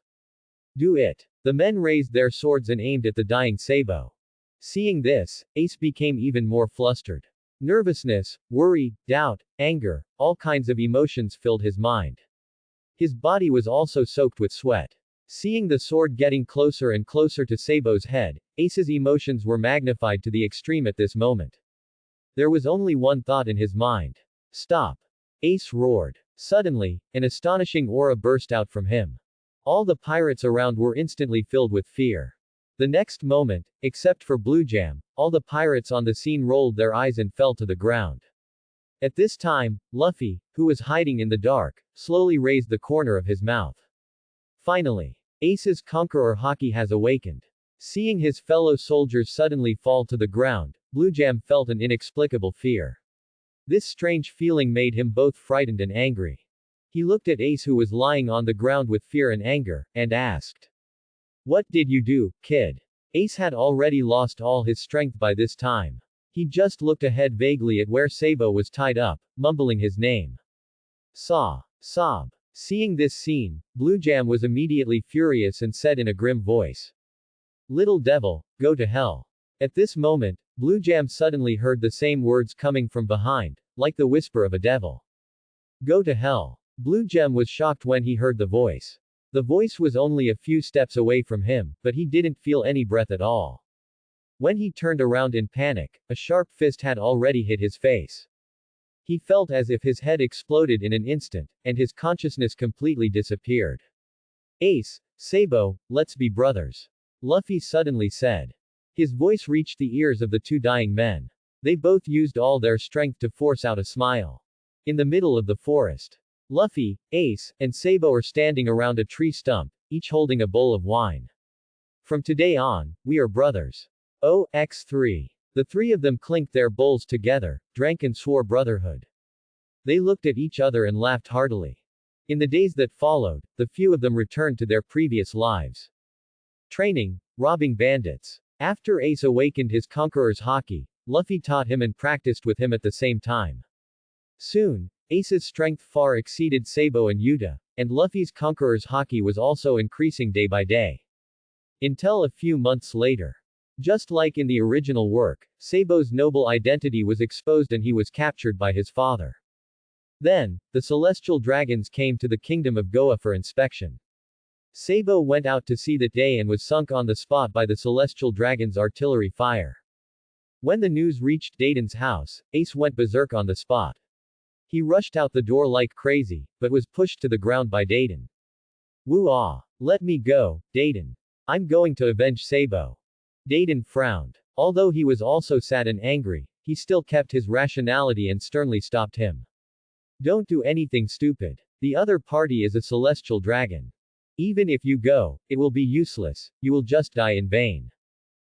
A: Do it. The men raised their swords and aimed at the dying Sabo. Seeing this, Ace became even more flustered. Nervousness, worry, doubt, anger, all kinds of emotions filled his mind. His body was also soaked with sweat. Seeing the sword getting closer and closer to Sabo's head, Ace's emotions were magnified to the extreme at this moment. There was only one thought in his mind. Stop. Ace roared. Suddenly, an astonishing aura burst out from him. All the pirates around were instantly filled with fear. The next moment, except for Blue Jam, all the pirates on the scene rolled their eyes and fell to the ground. At this time, Luffy, who was hiding in the dark, slowly raised the corner of his mouth. Finally, Ace's Conqueror haki has awakened. Seeing his fellow soldiers suddenly fall to the ground, Blue Jam felt an inexplicable fear. This strange feeling made him both frightened and angry. He looked at Ace, who was lying on the ground with fear and anger, and asked. What did you do, kid? Ace had already lost all his strength by this time. He just looked ahead vaguely at where Sabo was tied up, mumbling his name. Sob. Seeing this scene, Blue Jam was immediately furious and said in a grim voice. Little devil, go to hell. At this moment, Blue Jam suddenly heard the same words coming from behind, like the whisper of a devil. Go to hell. Blue Jam was shocked when he heard the voice. The voice was only a few steps away from him, but he didn't feel any breath at all. When he turned around in panic, a sharp fist had already hit his face. He felt as if his head exploded in an instant, and his consciousness completely disappeared. Ace, Sabo, let's be brothers. Luffy suddenly said. His voice reached the ears of the two dying men. They both used all their strength to force out a smile. In the middle of the forest, Luffy, Ace, and Sabo are standing around a tree stump, each holding a bowl of wine. From today on, we are brothers. OX3. The three of them clinked their bowls together, drank and swore brotherhood. They looked at each other and laughed heartily. In the days that followed, the few of them returned to their previous lives. Training, robbing bandits. After Ace awakened his Conqueror's haki, Luffy taught him and practiced with him at the same time. Soon, Ace's strength far exceeded Sabo and Yuta, and Luffy's Conqueror's haki was also increasing day by day. Until a few months later. Just like in the original work, Sabo's noble identity was exposed and he was captured by his father. Then, the celestial dragons came to the kingdom of Goa for inspection. Sabo went out to see that day and was sunk on the spot by the celestial dragon's artillery fire. When the news reached Dayton's house, Ace went berserk on the spot. He rushed out the door like crazy, but was pushed to the ground by Dayton. Woo-ah! Let me go, Dayton. I'm going to avenge Sabo. Dayton frowned. Although he was also sad and angry, he still kept his rationality and sternly stopped him. Don't do anything stupid. The other party is a celestial dragon. Even if you go, it will be useless, you will just die in vain.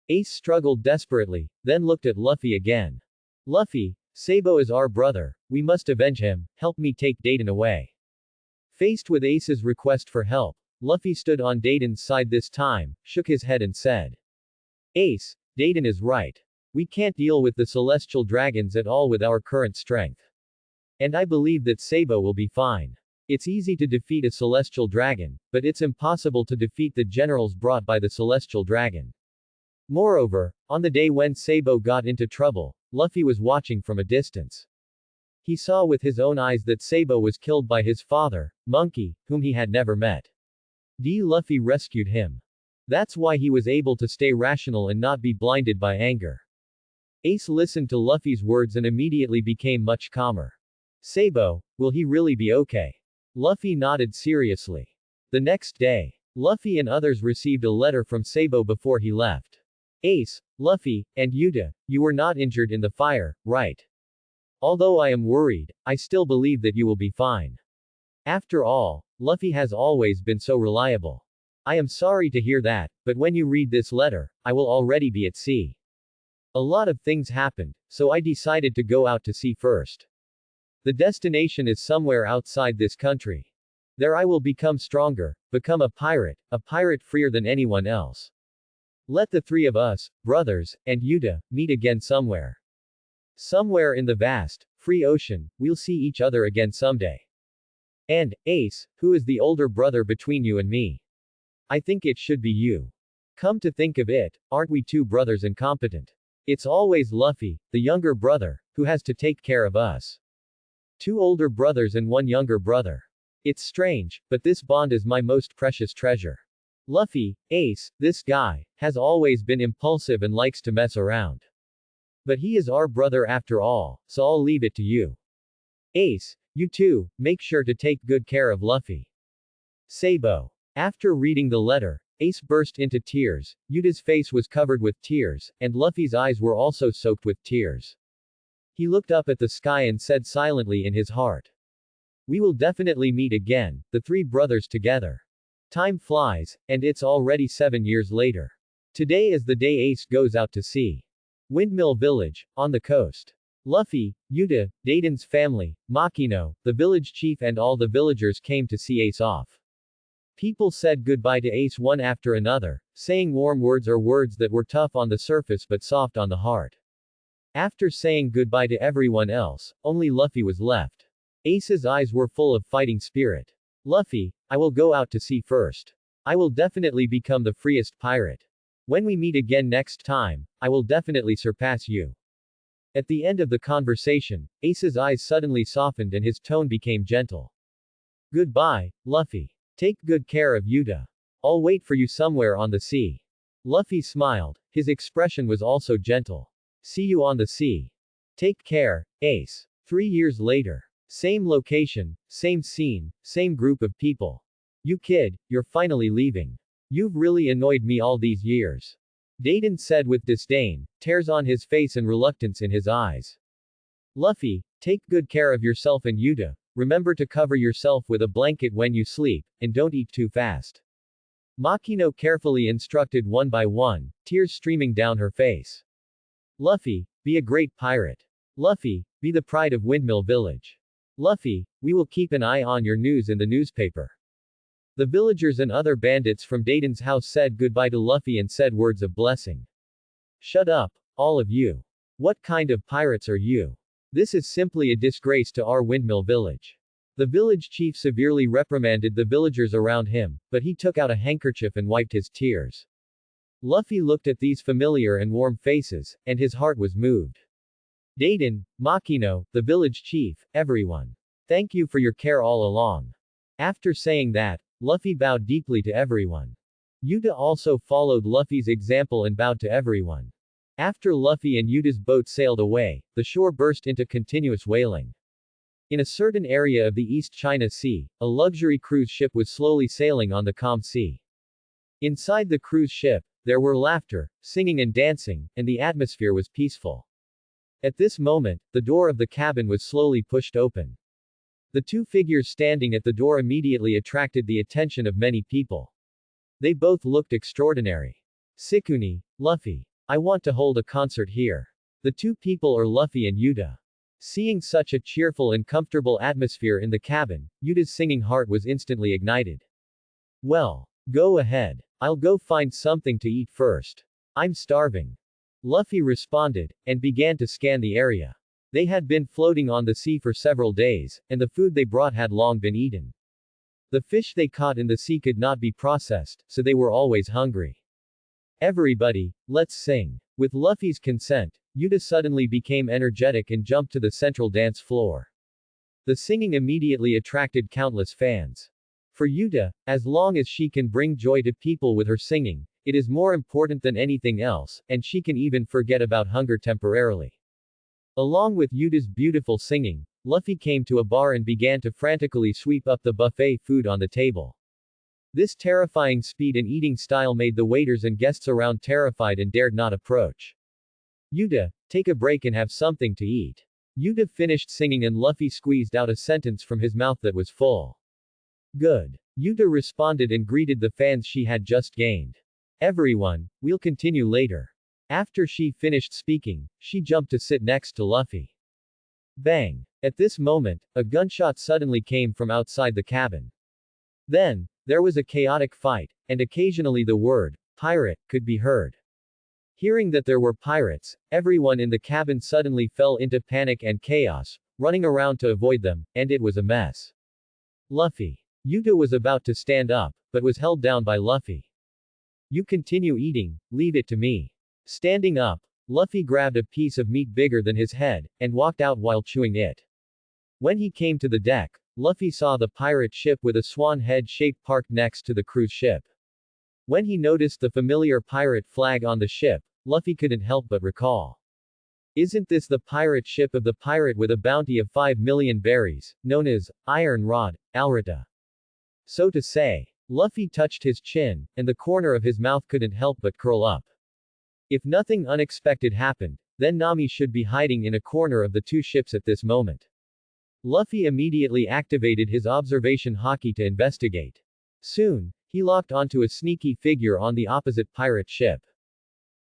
A: Ace struggled desperately, then looked at Luffy again. Luffy, Sabo is our brother, we must avenge him, help me take Dayton away. Faced with Ace's request for help, Luffy stood on Dayton's side this time, shook his head and said. Ace, Dayton is right. We can't deal with the celestial dragons at all with our current strength. And I believe that Sabo will be fine. It's easy to defeat a celestial dragon, but it's impossible to defeat the generals brought by the celestial dragon. Moreover, on the day when Sabo got into trouble, Luffy was watching from a distance. He saw with his own eyes that Sabo was killed by his father, Monkey, whom he had never met. Luffy rescued him. That's why he was able to stay rational and not be blinded by anger. Ace listened to Luffy's words and immediately became much calmer. Sabo, will he really be okay? Luffy nodded seriously. The next day, Luffy and others received a letter from Sabo before he left. Ace, Luffy, and Yuta, you were not injured in the fire, right? Although I am worried, I still believe that you will be fine. After all, Luffy has always been so reliable. I am sorry to hear that, but when you read this letter, I will already be at sea. A lot of things happened, so I decided to go out to sea first. The destination is somewhere outside this country. There I will become stronger, become a pirate freer than anyone else. Let the three of us, brothers, and Yuta, meet again somewhere. Somewhere in the vast, free ocean, we'll see each other again someday. And, Ace, who is the older brother between you and me? I think it should be you. Come to think of it, aren't we two brothers incompetent? It's always Luffy, the younger brother, who has to take care of us. Two older brothers and one younger brother. It's strange, but this bond is my most precious treasure. Luffy, Ace, this guy, has always been impulsive and likes to mess around. But he is our brother after all, so I'll leave it to you. Ace, you too, make sure to take good care of Luffy. Sabo. After reading the letter, Ace burst into tears, Yuta's face was covered with tears, and Luffy's eyes were also soaked with tears. He looked up at the sky and said silently in his heart. We will definitely meet again, the three brothers together. Time flies, and it's already 7 years later. Today is the day Ace goes out to sea. Windmill Village, on the coast. Luffy, Yuta, Dayton's family, Makino, the village chief and all the villagers came to see Ace off. People said goodbye to Ace one after another, saying warm words or words that were tough on the surface but soft on the heart. After saying goodbye to everyone else, only Luffy was left. Ace's eyes were full of fighting spirit. Luffy, I will go out to sea first. I will definitely become the freest pirate. When we meet again next time, I will definitely surpass you. At the end of the conversation, Ace's eyes suddenly softened and his tone became gentle. Goodbye, Luffy. Take good care of Yuta. I'll wait for you somewhere on the sea. Luffy smiled, his expression was also gentle. See you on the sea. Take care, Ace. 3 years later. Same location, same scene, same group of people. You kid, you're finally leaving. You've really annoyed me all these years. Dayton said with disdain, tears on his face and reluctance in his eyes. Luffy, take good care of yourself and Yuta. Remember to cover yourself with a blanket when you sleep, and don't eat too fast. Makino carefully instructed one by one, tears streaming down her face. Luffy, be a great pirate. Luffy, be the pride of Windmill Village. Luffy, we will keep an eye on your news in the newspaper. The villagers and other bandits from Dayton's house said goodbye to Luffy and said words of blessing. Shut up, all of you. What kind of pirates are you? This is simply a disgrace to our Windmill Village. The village chief severely reprimanded the villagers around him, but he took out a handkerchief and wiped his tears. Luffy looked at these familiar and warm faces, and his heart was moved. Dayton, Makino, the village chief, everyone. Thank you for your care all along. After saying that, Luffy bowed deeply to everyone. Yuta also followed Luffy's example and bowed to everyone. After Luffy and Yuta's boat sailed away, the shore burst into continuous wailing. In a certain area of the East China Sea, a luxury cruise ship was slowly sailing on the calm sea. Inside the cruise ship, there were laughter, singing and dancing, and the atmosphere was peaceful. At this moment, the door of the cabin was slowly pushed open. The two figures standing at the door immediately attracted the attention of many people. They both looked extraordinary. Sukuni, Luffy. I want to hold a concert here. The two people are Luffy and Yuta. Seeing such a cheerful and comfortable atmosphere in the cabin, Yuta's singing heart was instantly ignited. Well, go ahead. I'll go find something to eat first. I'm starving. Luffy responded, and began to scan the area. They had been floating on the sea for several days, and the food they brought had long been eaten. The fish they caught in the sea could not be processed, so they were always hungry. Everybody, let's sing. With Luffy's consent, Yuta suddenly became energetic and jumped to the central dance floor. The singing immediately attracted countless fans. For Yuta, as long as she can bring joy to people with her singing, it is more important than anything else, and she can even forget about hunger temporarily. Along with Yuta's beautiful singing, Luffy came to a bar and began to frantically sweep up the buffet food on the table. This terrifying speed and eating style made the waiters and guests around terrified and dared not approach. Yuta, take a break and have something to eat. Yuta finished singing and Luffy squeezed out a sentence from his mouth that was full. Good. Yuta responded and greeted the fans she had just gained. Everyone, we'll continue later. After she finished speaking, she jumped to sit next to Luffy. Bang! At this moment, a gunshot suddenly came from outside the cabin. Then, there was a chaotic fight, and occasionally the word, pirate, could be heard. Hearing that there were pirates, everyone in the cabin suddenly fell into panic and chaos, running around to avoid them, and it was a mess. Luffy. Yuta was about to stand up, but was held down by Luffy. You continue eating, leave it to me. Standing up, Luffy grabbed a piece of meat bigger than his head, and walked out while chewing it. When he came to the deck, Luffy saw the pirate ship with a swan head shape parked next to the cruise ship. When he noticed the familiar pirate flag on the ship, Luffy couldn't help but recall. Isn't this the pirate ship of the pirate with a bounty of 5 million berries, known as Iron Rod, Alrata? So to say. Luffy touched his chin, and the corner of his mouth couldn't help but curl up. If nothing unexpected happened, then Nami should be hiding in a corner of the two ships at this moment. Luffy immediately activated his observation haki to investigate. Soon, he locked onto a sneaky figure on the opposite pirate ship.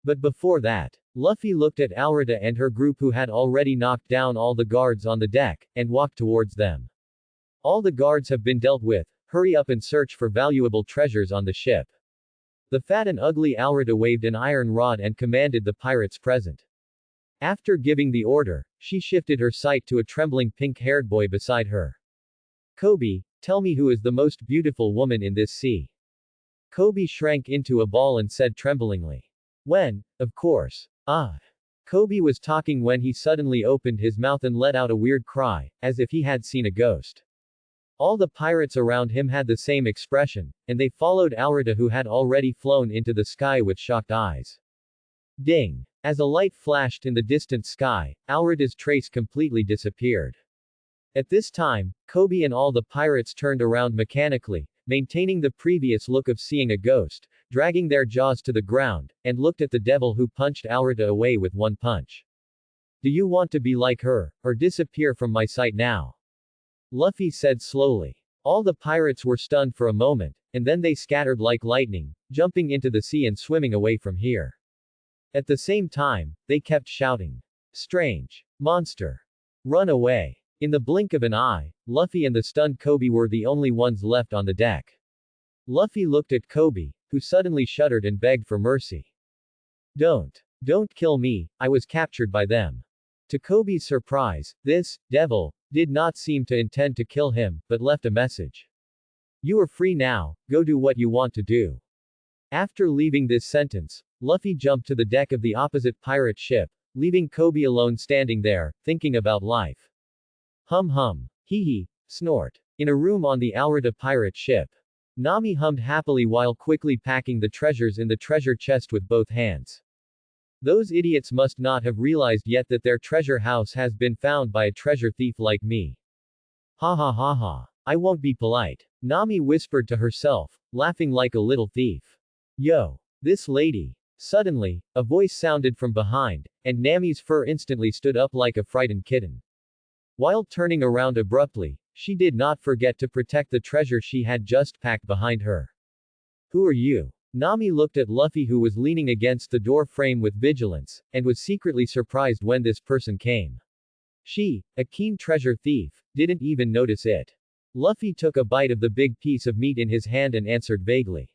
A: But before that, Luffy looked at Alrata and her group who had already knocked down all the guards on the deck, and walked towards them. All the guards have been dealt with, hurry up and search for valuable treasures on the ship. The fat and ugly Alrata waved an iron rod and commanded the pirates present. After giving the order, she shifted her sight to a trembling pink-haired boy beside her. Kobe, tell me who is the most beautiful woman in this sea. Kobe shrank into a ball and said tremblingly. When, of course. Kobe was talking when he suddenly opened his mouth and let out a weird cry, as if he had seen a ghost. All the pirates around him had the same expression, and they followed Alrata who had already flown into the sky with shocked eyes. Ding! As a light flashed in the distant sky, Alrata's trace completely disappeared. At this time, Kobe and all the pirates turned around mechanically, maintaining the previous look of seeing a ghost, dragging their jaws to the ground, and looked at the devil who punched Alrata away with one punch. Do you want to be like her, or disappear from my sight now? Luffy said slowly. All the pirates were stunned for a moment, and then they scattered like lightning, jumping into the sea and swimming away from here. At the same time, they kept shouting. Strange. Monster. Run away. In the blink of an eye, Luffy and the stunned Kobe were the only ones left on the deck. Luffy looked at Kobe, who suddenly shuddered and begged for mercy. Don't kill me, I was captured by them. To Kobe's surprise, this devil did not seem to intend to kill him, but left a message. You are free now, go do what you want to do. After leaving this sentence, Luffy jumped to the deck of the opposite pirate ship, leaving Kobe alone standing there, thinking about life. Hum. Hee hee, snort. In a room on the Alrata pirate ship. Nami hummed happily while quickly packing the treasures in the treasure chest with both hands. Those idiots must not have realized yet that their treasure house has been found by a treasure thief like me. Ha ha ha ha. I won't be polite. Nami whispered to herself, laughing like a little thief. Yo. This lady. Suddenly, a voice sounded from behind, and Nami's fur instantly stood up like a frightened kitten. While turning around abruptly, She did not forget to protect the treasure she had just packed behind her. Who are you? Nami looked at Luffy, who was leaning against the door frame with vigilance, and was secretly surprised when this person came. She, a keen treasure thief, didn't even notice it. Luffy took a bite of the big piece of meat in his hand and answered vaguely.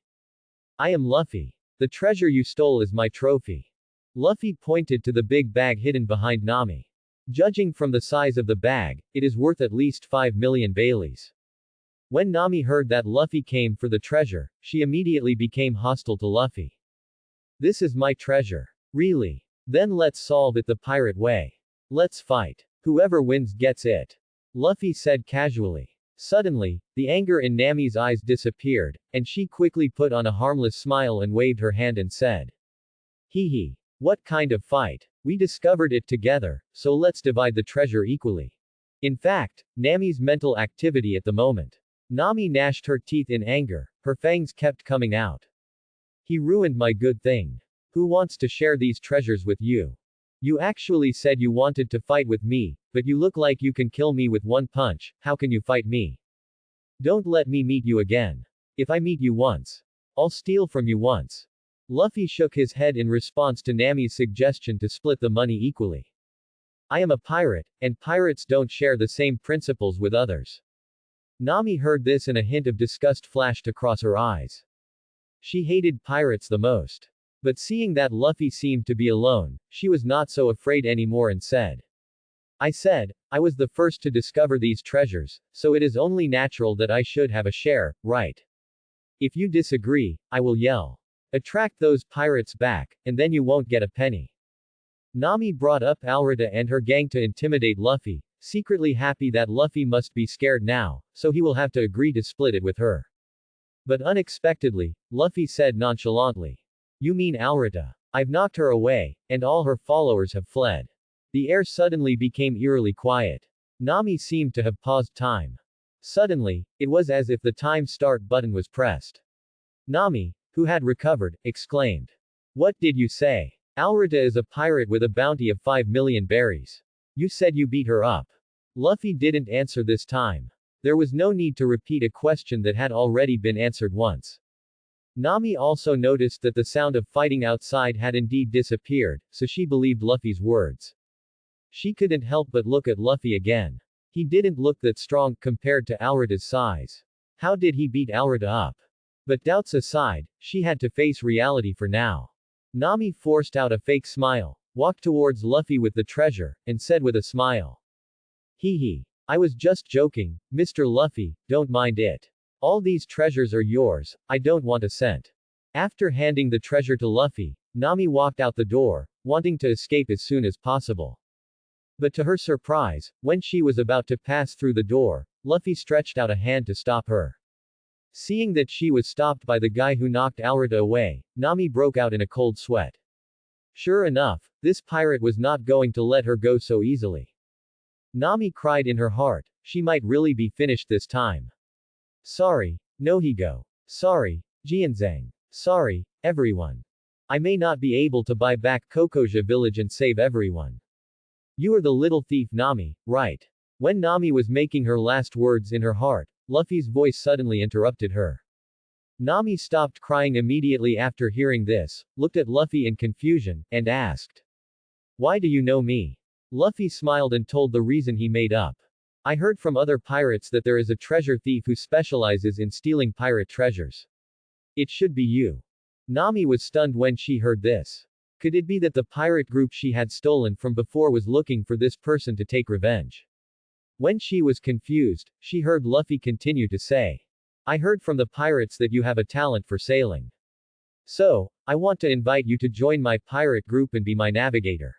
A: I am Luffy. The treasure you stole is my trophy. Luffy pointed to the big bag hidden behind Nami. Judging from the size of the bag, it is worth at least 5 million Baileys. When Nami heard that Luffy came for the treasure, she immediately became hostile to Luffy. This is my treasure. Really? Then let's solve it the pirate way. Let's fight. Whoever wins gets it. Luffy said casually. Suddenly, the anger in Nami's eyes disappeared, and she quickly put on a harmless smile and waved her hand and said. Hee hee. What kind of fight? We discovered it together, so let's divide the treasure equally. In fact, Nami's mental activity at the moment. Nami gnashed her teeth in anger, her fangs kept coming out. He ruined my good thing. Who wants to share these treasures with you? You actually said you wanted to fight with me, but you look like you can kill me with one punch, how can you fight me? Don't let me meet you again. If I meet you once, I'll steal from you once. Luffy shook his head in response to Nami's suggestion to split the money equally. I am a pirate, and pirates don't share the same principles with others. Nami heard this and a hint of disgust flashed across her eyes. She hated pirates the most. But seeing that Luffy seemed to be alone, she was not so afraid anymore and said. I said, I was the first to discover these treasures, so it is only natural that I should have a share, right? If you disagree, I will yell. Attract those pirates back, and then you won't get a penny. Nami brought up Alrita and her gang to intimidate Luffy, secretly happy that Luffy must be scared now, so he will have to agree to split it with her. But unexpectedly, Luffy said nonchalantly. You mean Alrita? I've knocked her away, and all her followers have fled. The air suddenly became eerily quiet. Nami seemed to have paused time. Suddenly, it was as if the time start button was pressed. Nami, who had recovered, exclaimed. What did you say? Alrita is a pirate with a bounty of 5 million berries. You said you beat her up. Luffy didn't answer this time. There was no need to repeat a question that had already been answered once. Nami also noticed that the sound of fighting outside had indeed disappeared, so she believed Luffy's words. She couldn't help but look at Luffy again. He didn't look that strong compared to Alrita's size. How did he beat Alrita up? But doubts aside, she had to face reality for now. Nami forced out a fake smile, walked towards Luffy with the treasure, and said with a smile. Hee hee. I was just joking, Mr. Luffy, don't mind it. All these treasures are yours, I don't want a cent. After handing the treasure to Luffy, Nami walked out the door, wanting to escape as soon as possible. But to her surprise, when she was about to pass through the door, Luffy stretched out a hand to stop her. Seeing that she was stopped by the guy who knocked Alrita away, Nami broke out in a cold sweat. Sure enough, this pirate was not going to let her go so easily. Nami cried in her heart, she might really be finished this time. Sorry, Nohigo. Sorry, Jianzhang. Sorry, everyone. I may not be able to buy back Kokoja village and save everyone. You are the little thief Nami, right? When Nami was making her last words in her heart, Luffy's voice suddenly interrupted her. Nami stopped crying immediately after hearing this, looked at Luffy in confusion, and asked. Why do you know me? Luffy smiled and told the reason he made up. I heard from other pirates that there is a treasure thief who specializes in stealing pirate treasures. It should be you. Nami was stunned when she heard this. Could it be that the pirate group she had stolen from before was looking for this person to take revenge? When she was confused, she heard Luffy continue to say. I heard from the pirates that you have a talent for sailing. So, I want to invite you to join my pirate group and be my navigator.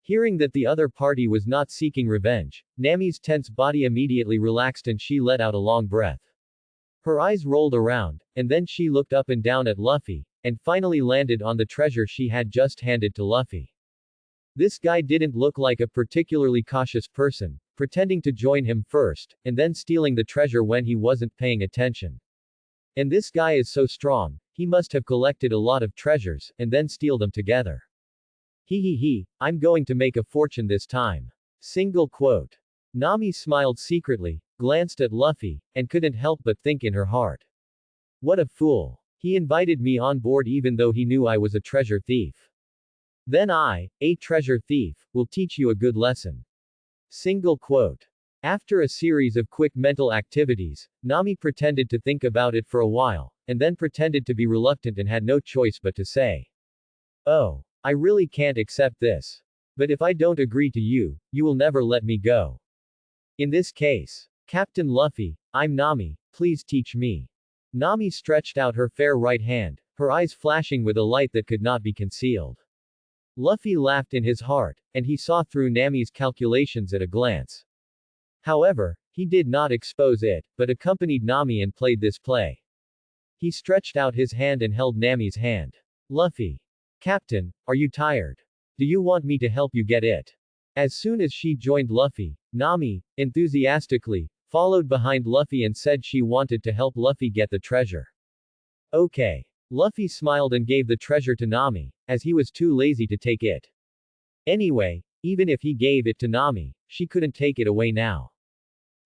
A: Hearing that the other party was not seeking revenge, Nami's tense body immediately relaxed and she let out a long breath. Her eyes rolled around, and then she looked up and down at Luffy, and finally landed on the treasure she had just handed to Luffy. This guy didn't look like a particularly cautious person, pretending to join him first, and then stealing the treasure when he wasn't paying attention. And this guy is so strong, he must have collected a lot of treasures, and then steal them together. He, I'm going to make a fortune this time. Single quote. Nami smiled secretly, glanced at Luffy, and couldn't help but think in her heart. What a fool. He invited me on board even though he knew I was a treasure thief. Then I, a treasure thief, will teach you a good lesson. Single quote. After a series of quick mental activities, Nami pretended to think about it for a while, and then pretended to be reluctant and had no choice but to say, "Oh, I really can't accept this. But if I don't agree to you, you will never let me go. In this case, Captain Luffy, I'm Nami, please teach me." Nami stretched out her fair right hand, her eyes flashing with a light that could not be concealed. Luffy laughed in his heart, and he saw through Nami's calculations at a glance. However, he did not expose it, but accompanied Nami and played this play. He stretched out his hand and held Nami's hand. Luffy. Captain, are you tired? Do you want me to help you get it? As soon as she joined Luffy, Nami, enthusiastically, followed behind Luffy and said she wanted to help Luffy get the treasure. Okay. Luffy smiled and gave the treasure to Nami, as he was too lazy to take it. Anyway, even if he gave it to Nami, she couldn't take it away now.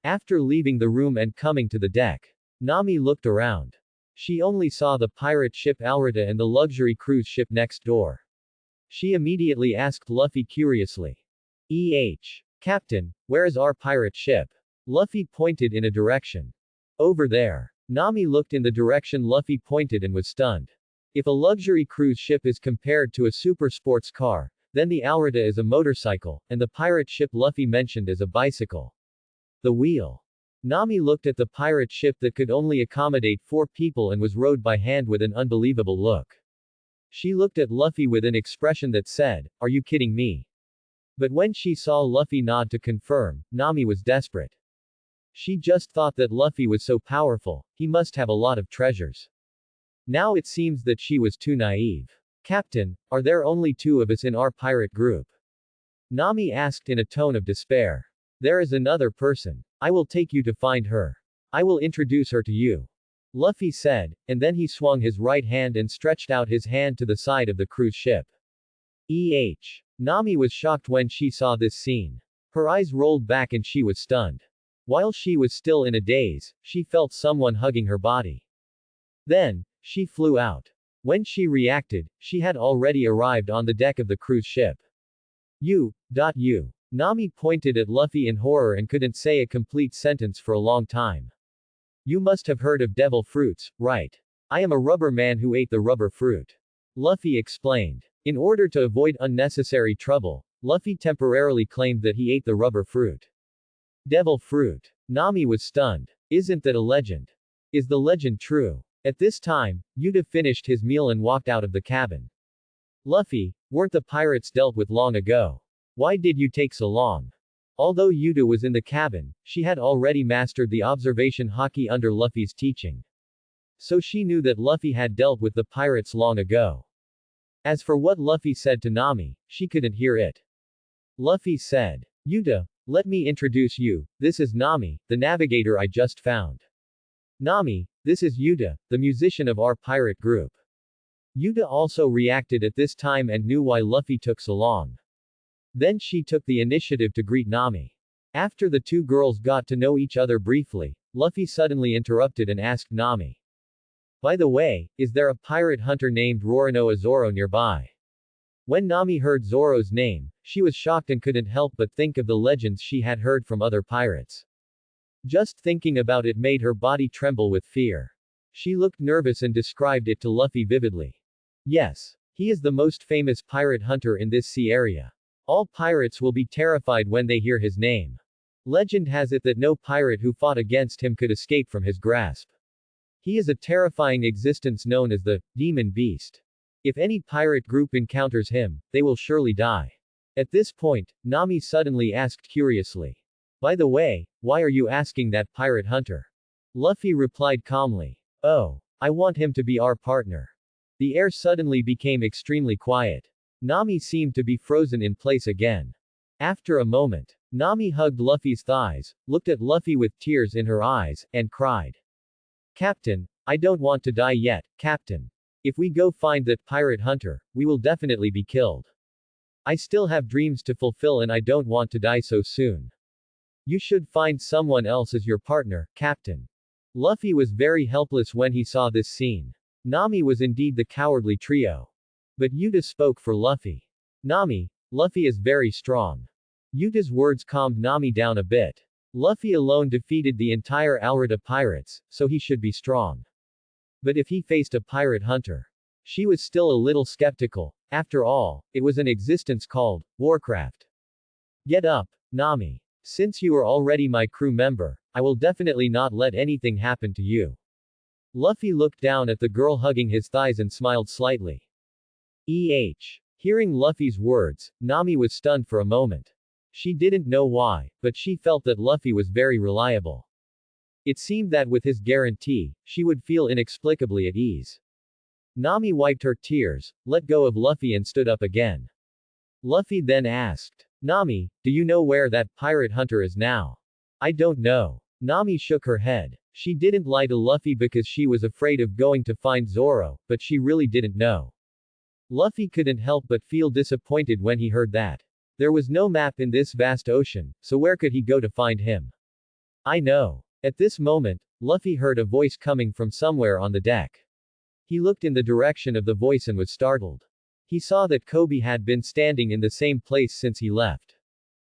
A: After leaving the room and coming to the deck, Nami looked around. She only saw the pirate ship Alrata and the luxury cruise ship next door. She immediately asked Luffy curiously. Captain, where is our pirate ship? Luffy pointed in a direction. Over there. Nami looked in the direction Luffy pointed and was stunned. If a luxury cruise ship is compared to a super sports car, then the Alrata is a motorcycle, and the pirate ship Luffy mentioned is a bicycle. The wheel. Nami looked at the pirate ship that could only accommodate 4 people and was rowed by hand with an unbelievable look. She looked at Luffy with an expression that said, "Are you kidding me?" But when she saw Luffy nod to confirm, Nami was desperate. She just thought that Luffy was so powerful, he must have a lot of treasures. Now it seems that she was too naive. Captain, are there only 2 of us in our pirate group? Nami asked in a tone of despair. There is another person. I will take you to find her. I will introduce her to you. Luffy said, and then he swung his right hand and stretched out his hand to the side of the cruise ship. Nami was shocked when she saw this scene. Her eyes rolled back and she was stunned. While she was still in a daze, she felt someone hugging her body. Then, she flew out. When she reacted, she had already arrived on the deck of the cruise ship. You. Nami pointed at Luffy in horror and couldn't say a complete sentence for a long time. You must have heard of devil fruits, right? I am a rubber man who ate the rubber fruit. Luffy explained. In order to avoid unnecessary trouble, Luffy temporarily claimed that he ate the rubber fruit. Devil fruit. Nami was stunned. Isn't that a legend? Is the legend true? At this time, Yuta finished his meal and walked out of the cabin. Luffy, weren't the pirates dealt with long ago? Why did you take so long? Although Yuta was in the cabin, she had already mastered the observation haki under Luffy's teaching. So she knew that Luffy had dealt with the pirates long ago. As for what Luffy said to Nami, she couldn't hear it. Luffy said, Yuta, let me introduce you, this is Nami, the navigator I just found. Nami, this is Yuta, the musician of our pirate group. Yuta also reacted at this time and knew why Luffy took so long. Then she took the initiative to greet Nami. After the 2 girls got to know each other briefly, Luffy suddenly interrupted and asked Nami. By the way, is there a pirate hunter named Roronoa Zoro nearby? When Nami heard Zoro's name, she was shocked and couldn't help but think of the legends she had heard from other pirates. Just thinking about it made her body tremble with fear. She looked nervous and described it to Luffy vividly. Yes, he is the most famous pirate hunter in this sea area. All pirates will be terrified when they hear his name. Legend has it that no pirate who fought against him could escape from his grasp. He is a terrifying existence known as the Demon Beast. If any pirate group encounters him, they will surely die. At this point, Nami suddenly asked curiously. By the way, why are you asking that pirate hunter? Luffy replied calmly. Oh, I want him to be our partner. The air suddenly became extremely quiet. Nami seemed to be frozen in place again. After a moment, Nami hugged Luffy's thighs, looked at Luffy with tears in her eyes, and cried. Captain, I don't want to die yet, Captain. If we go find that pirate hunter, we will definitely be killed. I still have dreams to fulfill and I don't want to die so soon. You should find someone else as your partner, Captain. Luffy was very helpless when he saw this scene. Nami was indeed the cowardly trio. But Yuta spoke for Luffy. Nami, Luffy is very strong. Yuta's words calmed Nami down a bit. Luffy alone defeated the entire Alrata pirates, so he should be strong. But if he faced a pirate hunter, she was still a little skeptical. After all, it was an existence called Warcraft. Get up, Nami. Since you are already my crew member, I will definitely not let anything happen to you. Luffy looked down at the girl hugging his thighs and smiled slightly. Hearing Luffy's words, Nami was stunned for a moment. She didn't know why, but she felt that Luffy was very reliable. It seemed that with his guarantee, she would feel inexplicably at ease. Nami wiped her tears, let go of Luffy and stood up again. Luffy then asked, Nami, do you know where that pirate hunter is now? I don't know. Nami shook her head. She didn't lie to Luffy because she was afraid of going to find Zoro, but she really didn't know. Luffy couldn't help but feel disappointed when he heard that. There was no map in this vast ocean, so where could he go to find him? I know. At this moment, Luffy heard a voice coming from somewhere on the deck. He looked in the direction of the voice and was startled. He saw that Kobe had been standing in the same place since he left.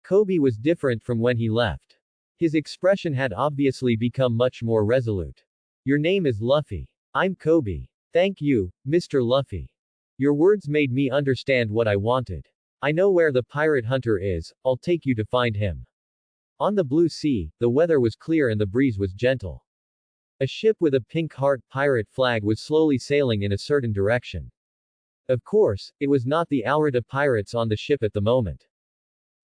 A: Kobe was different from when he left. His expression had obviously become much more resolute. Your name is Luffy. I'm Kobe. Thank you, Mr. Luffy. Your words made me understand what I wanted. I know where the pirate hunter is, I'll take you to find him. On the blue sea, the weather was clear and the breeze was gentle. A ship with a pink heart pirate flag was slowly sailing in a certain direction. Of course, it was not the Alrata pirates on the ship at the moment.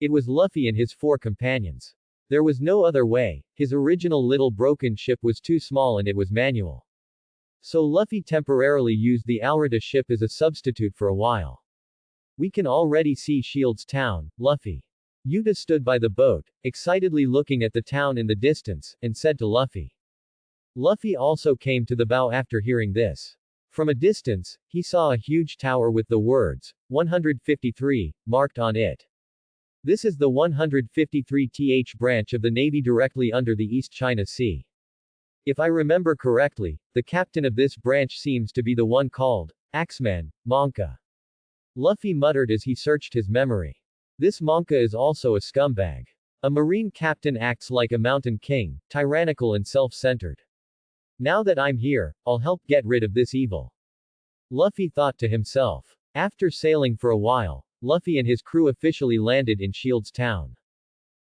A: It was Luffy and his 4 companions. There was no other way, his original little broken ship was too small and it was manual. So Luffy temporarily used the Alrata ship as a substitute for a while. We can already see Shield's town, Luffy. Yuta stood by the boat, excitedly looking at the town in the distance, and said to Luffy. Luffy also came to the bow after hearing this. From a distance, he saw a huge tower with the words, 153, marked on it. This is the 153th branch of the Navy directly under the East China Sea. If I remember correctly, the captain of this branch seems to be the one called Axeman, Monka. Luffy muttered as he searched his memory. This Monka is also a scumbag. A marine captain acts like a mountain king, tyrannical and self-centered. Now that I'm here, I'll help get rid of this evil. Luffy thought to himself. After sailing for a while, Luffy and his crew officially landed in Shield's town.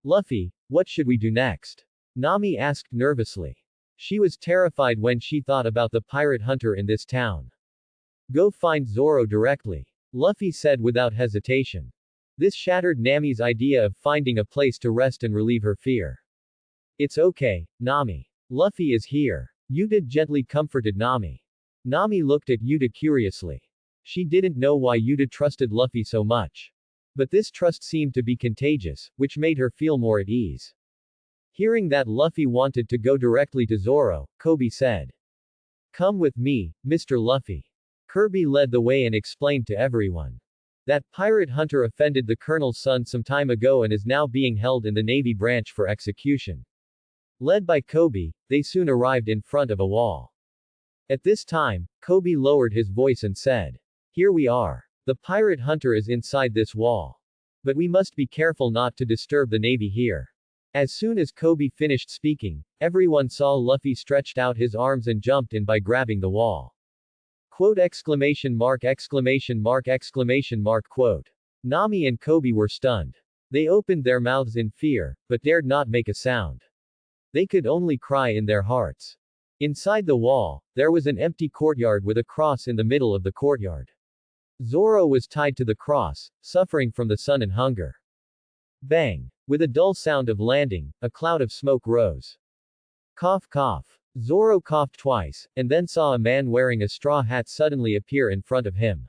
A: Luffy, what should we do next? Nami asked nervously. She was terrified when she thought about the pirate hunter in this town. Go find Zoro directly, Luffy said without hesitation. This shattered Nami's idea of finding a place to rest and relieve her fear. It's okay, Nami. Luffy is here. Yuta gently comforted Nami. Nami looked at Yuta curiously. She didn't know why Yuta trusted Luffy so much. But this trust seemed to be contagious, which made her feel more at ease. Hearing that Luffy wanted to go directly to Zoro, Kobe said. Come with me, Mr. Luffy. Kirby led the way and explained to everyone. That pirate hunter offended the colonel's son some time ago and is now being held in the Navy branch for execution. Led by Kobe, they soon arrived in front of a wall. At this time, Kobe lowered his voice and said. Here we are. The pirate hunter is inside this wall. But we must be careful not to disturb the Navy here. As soon as Kobe finished speaking, everyone saw Luffy stretched out his arms and jumped in by grabbing the wall. Quote exclamation mark exclamation mark exclamation mark quote. Nami and Kobe were stunned. They opened their mouths in fear, but dared not make a sound. They could only cry in their hearts. Inside the wall, there was an empty courtyard with a cross in the middle of the courtyard. Zoro was tied to the cross, suffering from the sun and hunger. Bang! With a dull sound of landing, a cloud of smoke rose. Cough cough. Zoro coughed twice, and then saw a man wearing a straw hat suddenly appear in front of him.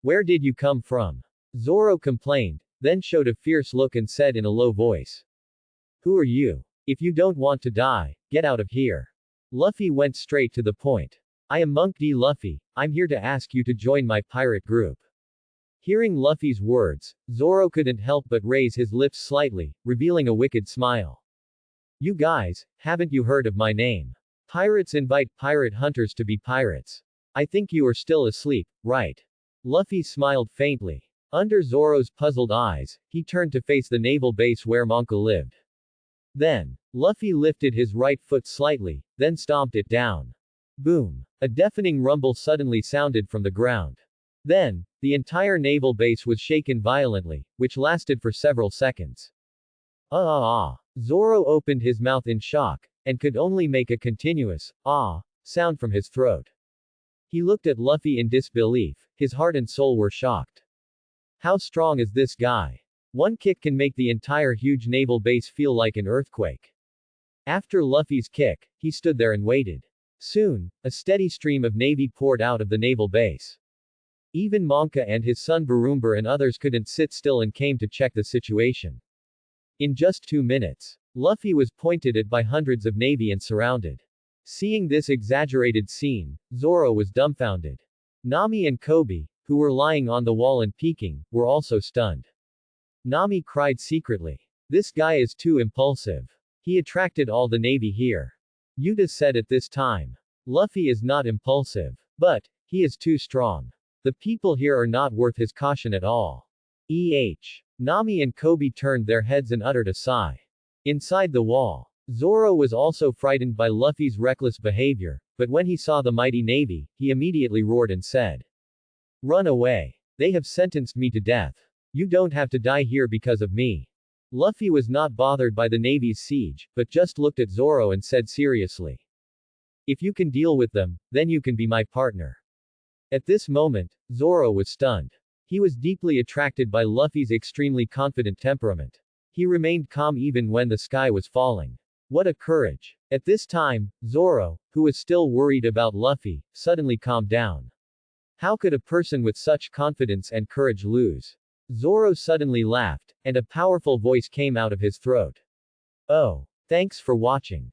A: Where did you come from? Zoro complained, then showed a fierce look and said in a low voice. Who are you? If you don't want to die, get out of here. Luffy went straight to the point. I am Monk D. Luffy, I'm here to ask you to join my pirate group. Hearing Luffy's words, Zoro couldn't help but raise his lips slightly, revealing a wicked smile. You guys, haven't you heard of my name? Pirates invite pirate hunters to be pirates. I think you are still asleep, right? Luffy smiled faintly. Under Zoro's puzzled eyes, he turned to face the naval base where Monka lived. Then, Luffy lifted his right foot slightly, then stomped it down. Boom! A deafening rumble suddenly sounded from the ground. Then, the entire naval base was shaken violently, which lasted for several seconds. Zoro opened his mouth in shock, and could only make a continuous, sound from his throat. He looked at Luffy in disbelief, his heart and soul were shocked. How strong is this guy? One kick can make the entire huge naval base feel like an earthquake. After Luffy's kick, he stood there and waited. Soon, a steady stream of navy poured out of the naval base. Even Monka and his son Barumba and others couldn't sit still and came to check the situation. In just 2 minutes, Luffy was pointed at by hundreds of navy and surrounded. Seeing this exaggerated scene, Zoro was dumbfounded. Nami and Kobe, who were lying on the wall and peeking, were also stunned. Nami cried secretly. This guy is too impulsive. He attracted all the navy here. Yuta said at this time. Luffy is not impulsive. But, he is too strong. The people here are not worth his caution at all. Nami and Kobe turned their heads and uttered a sigh. Inside the wall, Zoro was also frightened by Luffy's reckless behavior, but when he saw the mighty navy, he immediately roared and said, "Run away. They have sentenced me to death. You don't have to die here because of me." Luffy was not bothered by the navy's siege, but just looked at Zoro and said seriously, "If you can deal with them, then you can be my partner." At this moment, Zoro was stunned. He was deeply attracted by Luffy's extremely confident temperament. He remained calm even when the sky was falling. What a courage. At this time, Zoro, who was still worried about Luffy, suddenly calmed down. How could a person with such confidence and courage lose? Zoro suddenly laughed, and a powerful voice came out of his throat. Oh, thanks for watching.